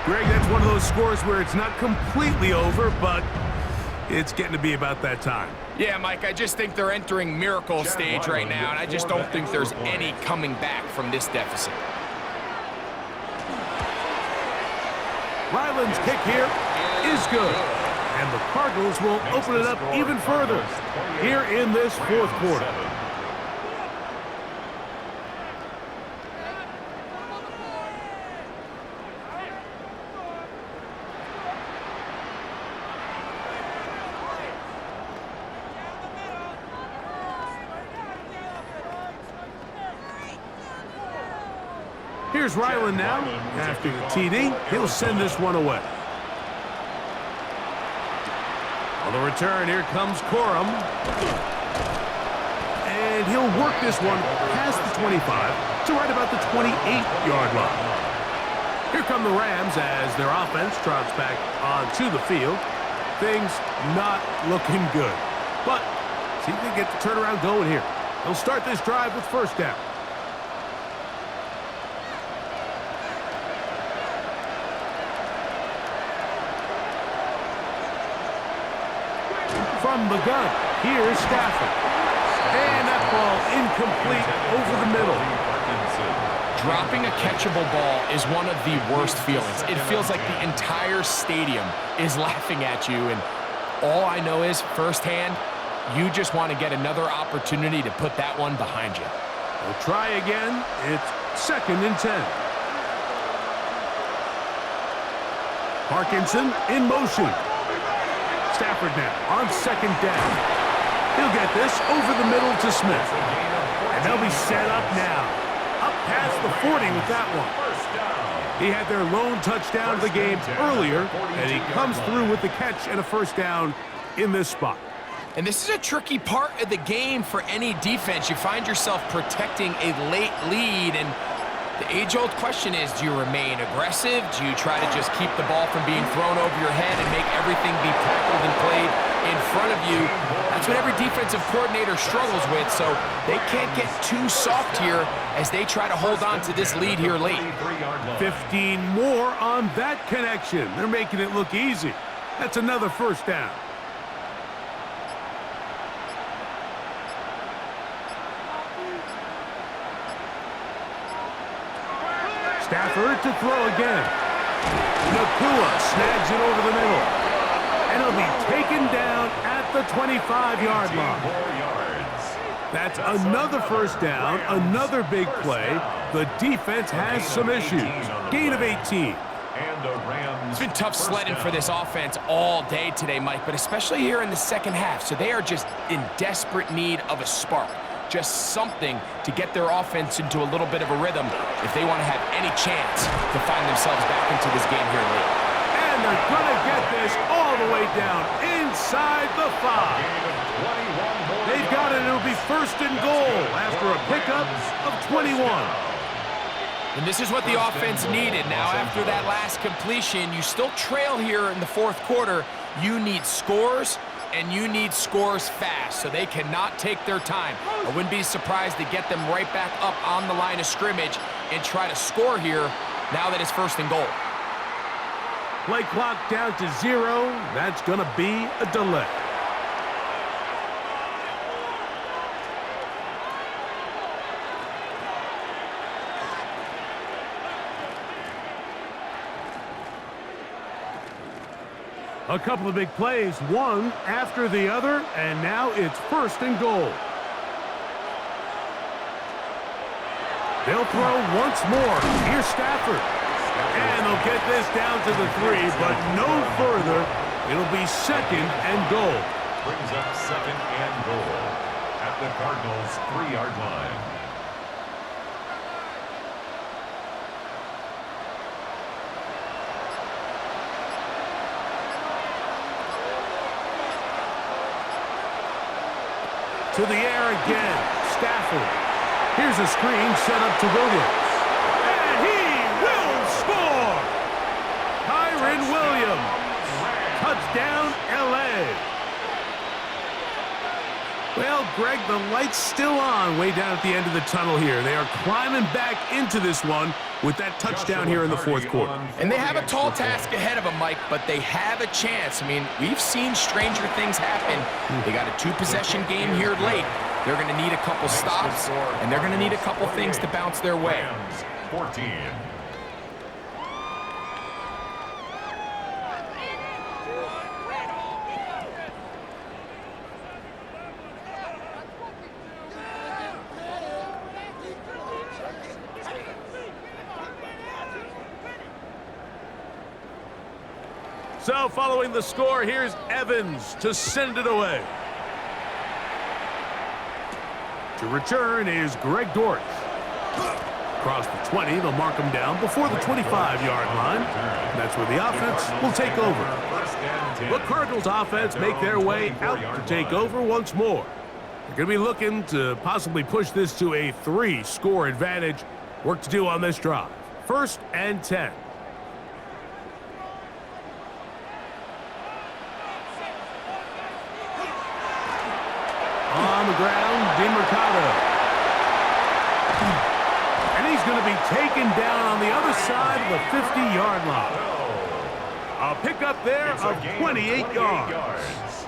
Greg, that's one of those scores where it's not completely over, but it's getting to be about that time. Yeah, Mike, I just think they're entering miracle stage right now, and I just don't think there's any coming back from this deficit. Ryland's kick here is good. And the Cardinals will open it up even further here in this 4th quarter. Here's Ryland now. After the TD, he'll send this one away. On the return, here comes Corum. And he'll work this one past the 25 to right about the 28-yard line. Here come the Rams as their offense trots back onto the field. Things not looking good. But see if they get the turnaround going here. They'll start this drive with first down. From the gun, here's Stafford. And that ball incomplete over the middle. Dropping a catchable ball is one of the worst feelings. It feels like the entire stadium is laughing at you, and all I know is, firsthand, you just want to get another opportunity to put that one behind you. We'll try again. It's 2nd and 10. Parkinson in motion. Stafford now on 2nd down. He'll get this over the middle to Smith. And they'll be set up now. Up past the 40 with that one. He had their lone touchdown of the game earlier, and he comes through with the catch and a first down in this spot. And this is a tricky part of the game for any defense. You find yourself protecting a late lead, and The age-old question is, do you remain aggressive? Do you try to just keep the ball from being thrown over your head and make everything be tackled and played in front of you? That's what every defensive coordinator struggles with, so they can't get too soft here as they try to hold on to this lead here late. 15 more on that connection. They're making it look easy. That's another first down. Stafford to throw again. Nacua snags it over the middle. And he'll be taken down at the 25-yard line. That's another first down, another big play. The defense has some issues. Gain of 18. It's been tough sledding for this offense all day today, Mike, but especially here in the second half. So they are just in desperate need of a spark. Just something to get their offense into a little bit of a rhythm if they want to have any chance to find themselves back into this game here late. And they're going to get this all the way down inside the 5. They've got it. It'll be first and goal after a pickup of 21. And this is what the offense needed. Now, after that last completion, you still trail here in the fourth quarter. You need scores, and you need scores fast, so they cannot take their time. I wouldn't be surprised to get them right back up on the line of scrimmage and try to score here now that it's first and goal. Play clock down to 0. That's going to be a delay. A couple of big plays, one after the other, and now it's first and goal. They'll throw once more. Here's Stafford. And they'll get this down to the 3, but no further. It'll be second and goal. Brings up second and goal at the Cardinals' 3-yard line. To the air again. Stafford. Here's a screen set up to Williams. And he will score! Kyren Williams. Touchdown, L.A. Well, Greg, the light's still on way down at the end of the tunnel here. They are climbing back into this one with that touchdown here in the fourth quarter. And they have a tall task ahead of them, Mike, but they have a chance. I mean, we've seen stranger things happen. They got a 2-possession game here late. They're going to need a couple stops, and they're going to need a couple things to bounce their way. 14. So following the score, here's Evans to send it away. To return is Greg Dortch. Across the 20, they'll mark him down before the 25-yard line. And that's where the offense will take over. The Cardinals offense make their way out to take over once more. They're going to be looking to possibly push this to a 3-score advantage. Work to do on this drive. First and 10. On the ground, DeMarcado. And he's going to be taken down on the other side of the 50-yard line. A pickup there of 28 yards.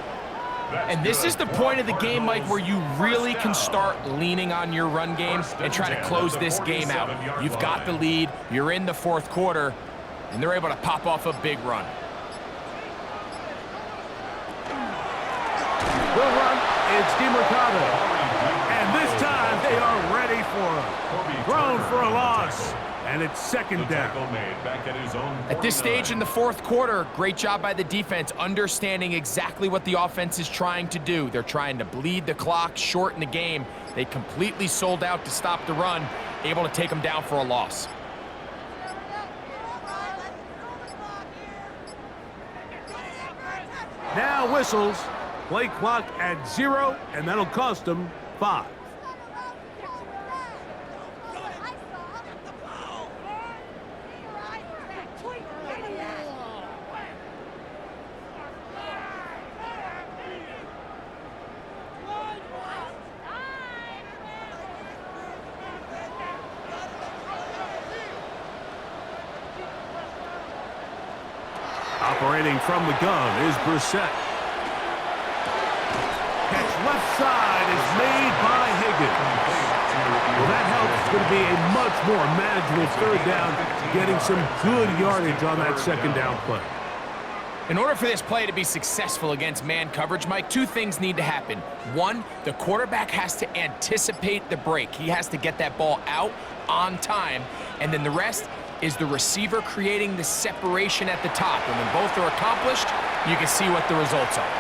And this is the point of the game, Mike, where you really can start leaning on your run game and try to close this game out. You've got the lead, you're in the fourth quarter, and they're able to pop off a big run. The run, it's DeMarcado. And this time they are ready for him. Thrown for a loss. And it's second down. At this stage in the fourth quarter, great job by the defense, understanding exactly what the offense is trying to do. They're trying to bleed the clock, shorten the game. They completely sold out to stop the run, able to take them down for a loss. Now whistles. Play clock at 0, and that'll cost them 5. Operating from the gun is Brissett. Catch left side is made by Higgins. Well, that helps. It's going to be a much more manageable third down, getting some good yardage on that second down play. In order for this play to be successful against man coverage, Mike, two things need to happen. One, the quarterback has to anticipate the break. He has to get that ball out on time. And then the rest is the receiver creating the separation at the top. And when both are accomplished, you can see what the results are.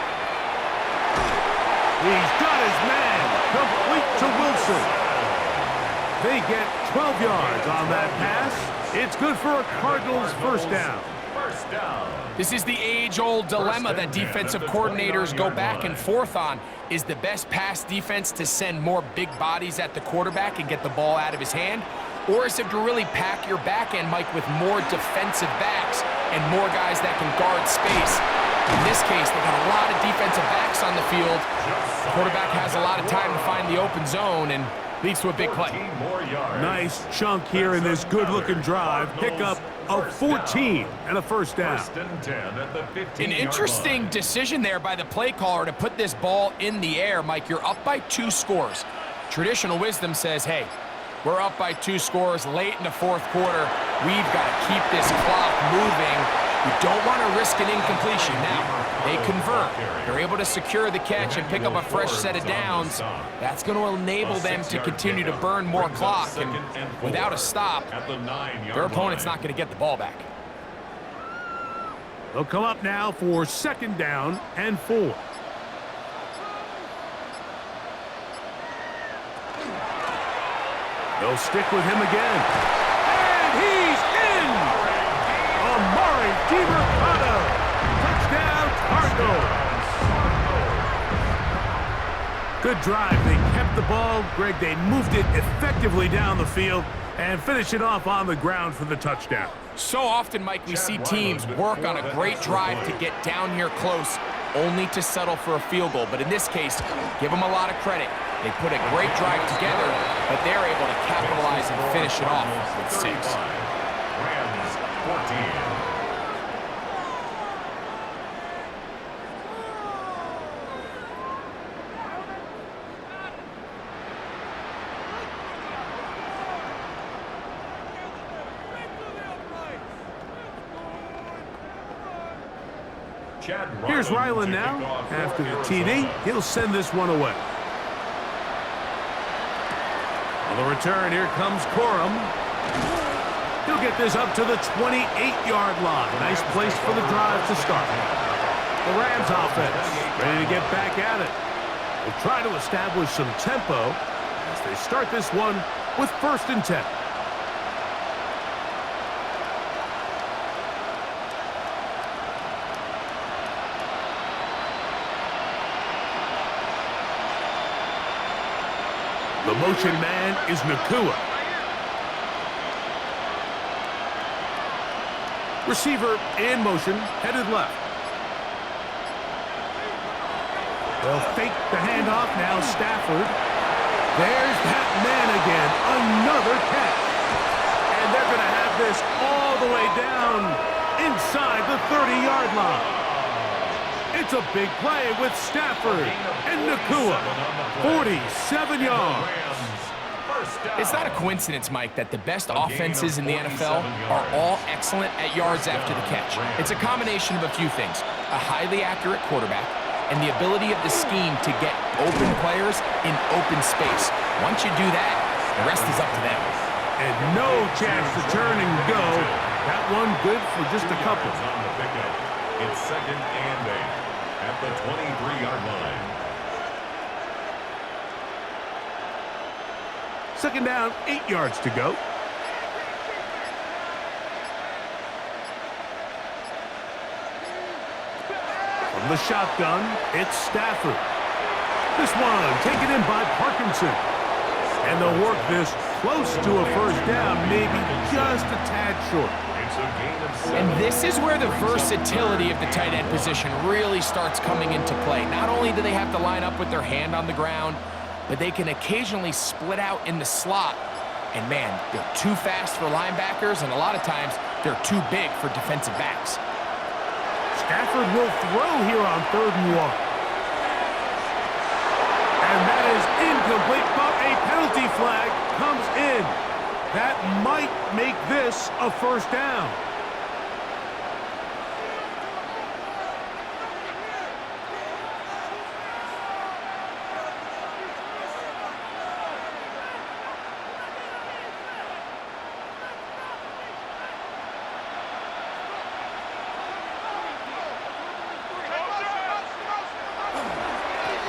He's got his man. Complete to Wilson. They get 12 yards on that pass. It's good for a Cardinals first down. First down. This is the age-old dilemma that defensive coordinators go back and forth on. Is the best pass defense to send more big bodies at the quarterback and get the ball out of his hand? Or is it to really pack your back end, Mike, with more defensive backs and more guys that can guard space? In this case, they got a lot of defensive backs on the field. The quarterback has a lot of time to find the open zone and leads to a big play. Nice chunk here in this good-looking drive. Pickup of 14 and a first down. An interesting decision there by the play caller to put this ball in the air. Mike, you're up by 2 scores. Traditional wisdom says, hey, we're up by 2 scores late in the fourth quarter. We've got to keep this clock moving. You don't want to risk an incompletion. Now, they convert. They're able to secure the catch and pick up a fresh set of downs. That's going to enable them to continue to burn more clock. And without a stop, their opponent's not going to get the ball back. They'll come up now for second down and 4. They'll stick with him again. And he's in! Touchdown, Cardinals. Good drive. They kept the ball. Greg, they moved it effectively down the field and finish it off on the ground for the touchdown. So often, Mike, we see teams work on a great drive to get down here close, only to settle for a field goal. But in this case, give them a lot of credit. They put a great drive together, but they're able to capitalize and finish it off with 6. Rams 14. Here's Ryland now. After the TD, he'll send this one away. On the return, here comes Corum. He'll get this up to the 28-yard line. Nice place for the drive to start. The Rams offense ready to get back at it. They'll try to establish some tempo as they start this one with 1st and 10. The motion man is Nacua. Receiver in motion, headed left. They'll fake the handoff now, Stafford. There's that man again, another catch. And they're going to have this all the way down inside the 30-yard line. It's a big play with Stafford and Nacua. 47 yards. It's not a coincidence, Mike, that the best offenses in the NFL are all excellent at yards after the catch. It's a combination of a few things. A highly accurate quarterback and the ability of the scheme to get open players in open space. Once you do that, the rest is up to them. And no chance to turn and go. That one good for just a couple. It's 2nd and 8 at the 23-yard line. 2nd down, 8 yards to go. From the shotgun, it's Stafford. This one taken in by Parkinson. And they'll work this close to a first down, maybe just a tad short. And this is where the versatility of the tight end position really starts coming into play. Not only do they have to line up with their hand on the ground, but they can occasionally split out in the slot. And man, they're too fast for linebackers, and a lot of times they're too big for defensive backs. Stafford will throw here on 3rd and 1. And that is incomplete, but a penalty flag comes in. That might make this a 1st down.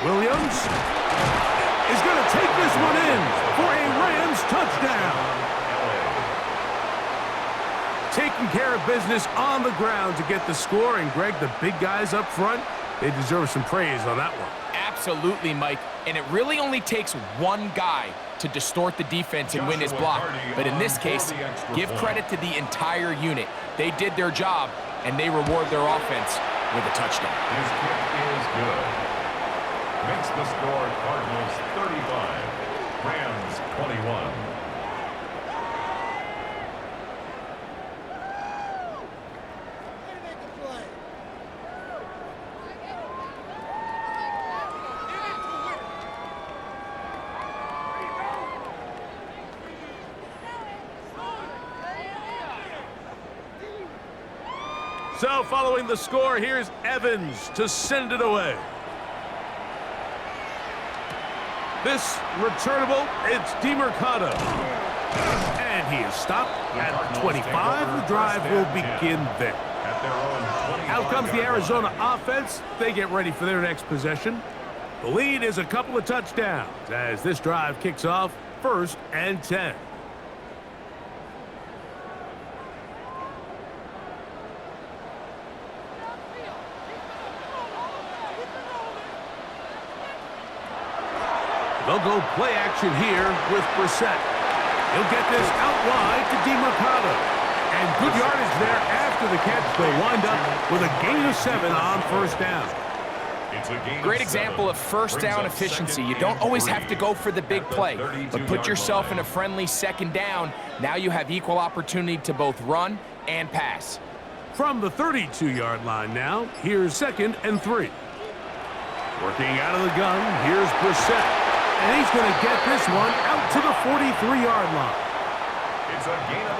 Williams is going to take this one in for a Rams touchdown. Taking care of business on the ground to get the score. And, Greg, the big guys up front, they deserve some praise on that one. Absolutely, Mike. And it really only takes one guy to distort the defense and win his block. But in this case, give credit to the entire unit. They did their job, and they reward their offense with a touchdown. His kick is good. Makes the score Cardinals 35, Rams 21. So following the score, here's Evans to send it away. This returnable, it's DeMercado. And he is stopped at 25. The drive will begin there. Out comes the Arizona offense. They get ready for their next possession. The lead is a couple of touchdowns as this drive kicks off 1st and 10. They'll go play action here with Brissett. He'll get this out wide to DeMercado. And good yardage there after the catch. They'll wind up with a gain of 7 on 1st down. Great example of 1st down efficiency. You don't always have to go for the big play, but put yourself in a friendly 2nd down. Now you have equal opportunity to both run and pass. From the 32-yard line now, here's 2nd and 3. Working out of the gun, here's Brissett. And he's going to get this one out to the 43-yard line.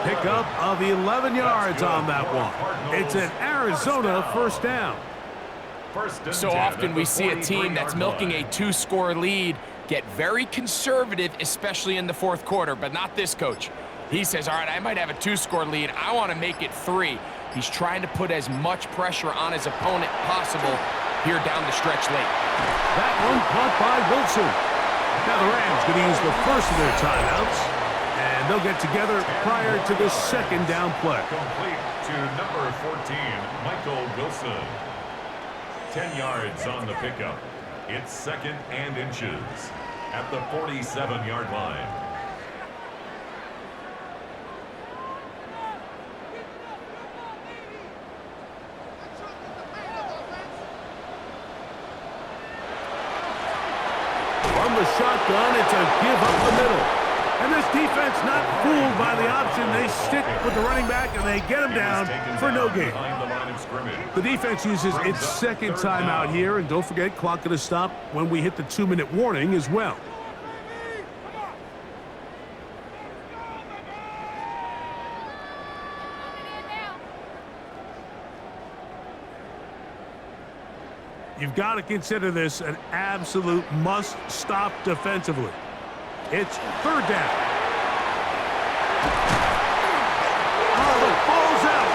Pickup of 11 yards on that one. It's an Arizona 1st down. So often we see a team that's milking a 2-score lead get very conservative, especially in the 4th quarter, but not this coach. He says, all right, I might have a 2-score lead. I want to make it 3. He's trying to put as much pressure on his opponent possible here down the stretch late. That one caught by Wilson. Now the Rams going to use the first of their timeouts, and they'll get together prior to the 2nd down play. Complete to number 14, Michael Wilson. 10 yards on the pickup. It's 2nd and inches at the 47-yard line. From the shotgun, it's a give up the middle. And this defense not fooled by the option. They stick with the running back, and they get him down for no gain. The defense uses its 2nd timeout here, and don't forget, clock going to stop when we hit the 2-minute warning as well. You've got to consider this an absolute must-stop defensively. It's 3rd down. Oh, the ball's out.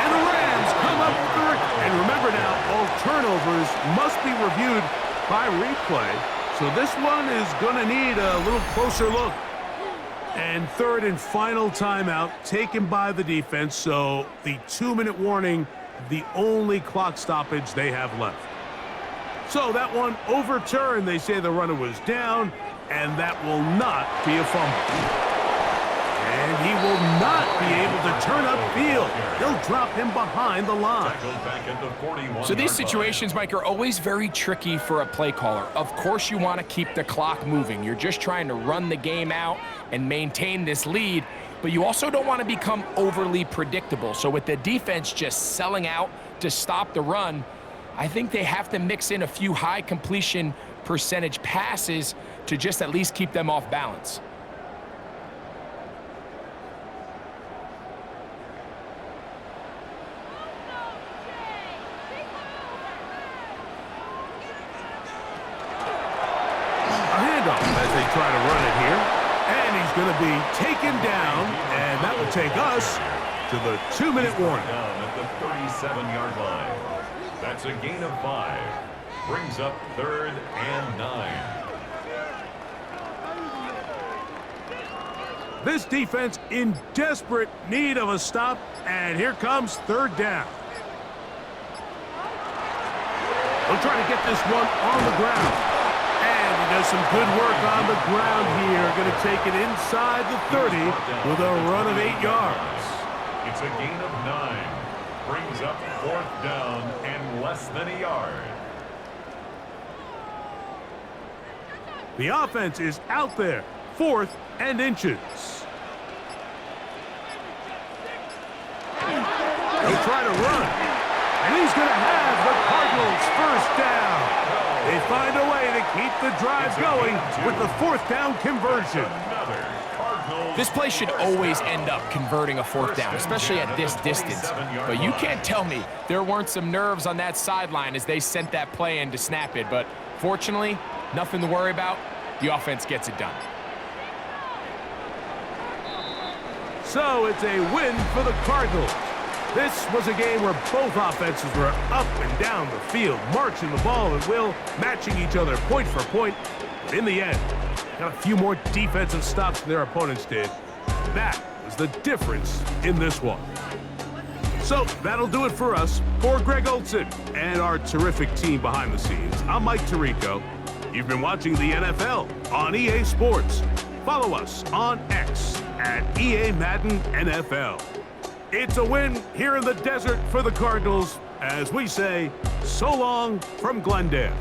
And the Rams come up with the... And remember now, all turnovers must be reviewed by replay. So this one is going to need a little closer look. And 3rd and final timeout taken by the defense. So the 2-minute warning, the only clock stoppage they have left. So that one overturned. They say the runner was down, and that will not be a fumble. And he will not be able to turn upfield. They'll drop him behind the line. So these situations, Mike, are always very tricky for a play caller. Of course you want to keep the clock moving. You're just trying to run the game out and maintain this lead. but you also don't want to become overly predictable. So with the defense just selling out to stop the run, I think they have to mix in a few high completion percentage passes to just at least keep them off balance. A handoff as they try to run it here. And he's going to be taken down, and that will take us to the 2-minute warning. Down at the 37-yard line. That's a gain of 5. Brings up 3rd and 9. This defense in desperate need of a stop, and here comes 3rd down. They'll try to get this one on the ground. And he does some good work on the ground here. Going to take it inside the 30 with a run of 8 yards. It's a gain of 9. Brings up 4th down and less than a yard. The offense is out there. 4th and inches. He'll try to run. And he's going to have the Cardinals first down. They find a way to keep the drive going with the 4th down conversion. This play should always end up converting a 4th down, especially at this distance. But you can't tell me there weren't some nerves on that sideline as they sent that play in to snap it. But fortunately, nothing to worry about. The offense gets it done. So it's a win for the Cardinals. This was a game where both offenses were up and down the field, marching the ball at will, matching each other point for point. But in the end, got a few more defensive stops than their opponents did. That was the difference in this one. So that'll do it for us. For Greg Olson and our terrific team behind the scenes, I'm Mike Tirico. You've been watching the NFL on EA Sports. Follow us on X at EA Madden NFL. It's a win here in the desert for the Cardinals as we say so long from Glendale.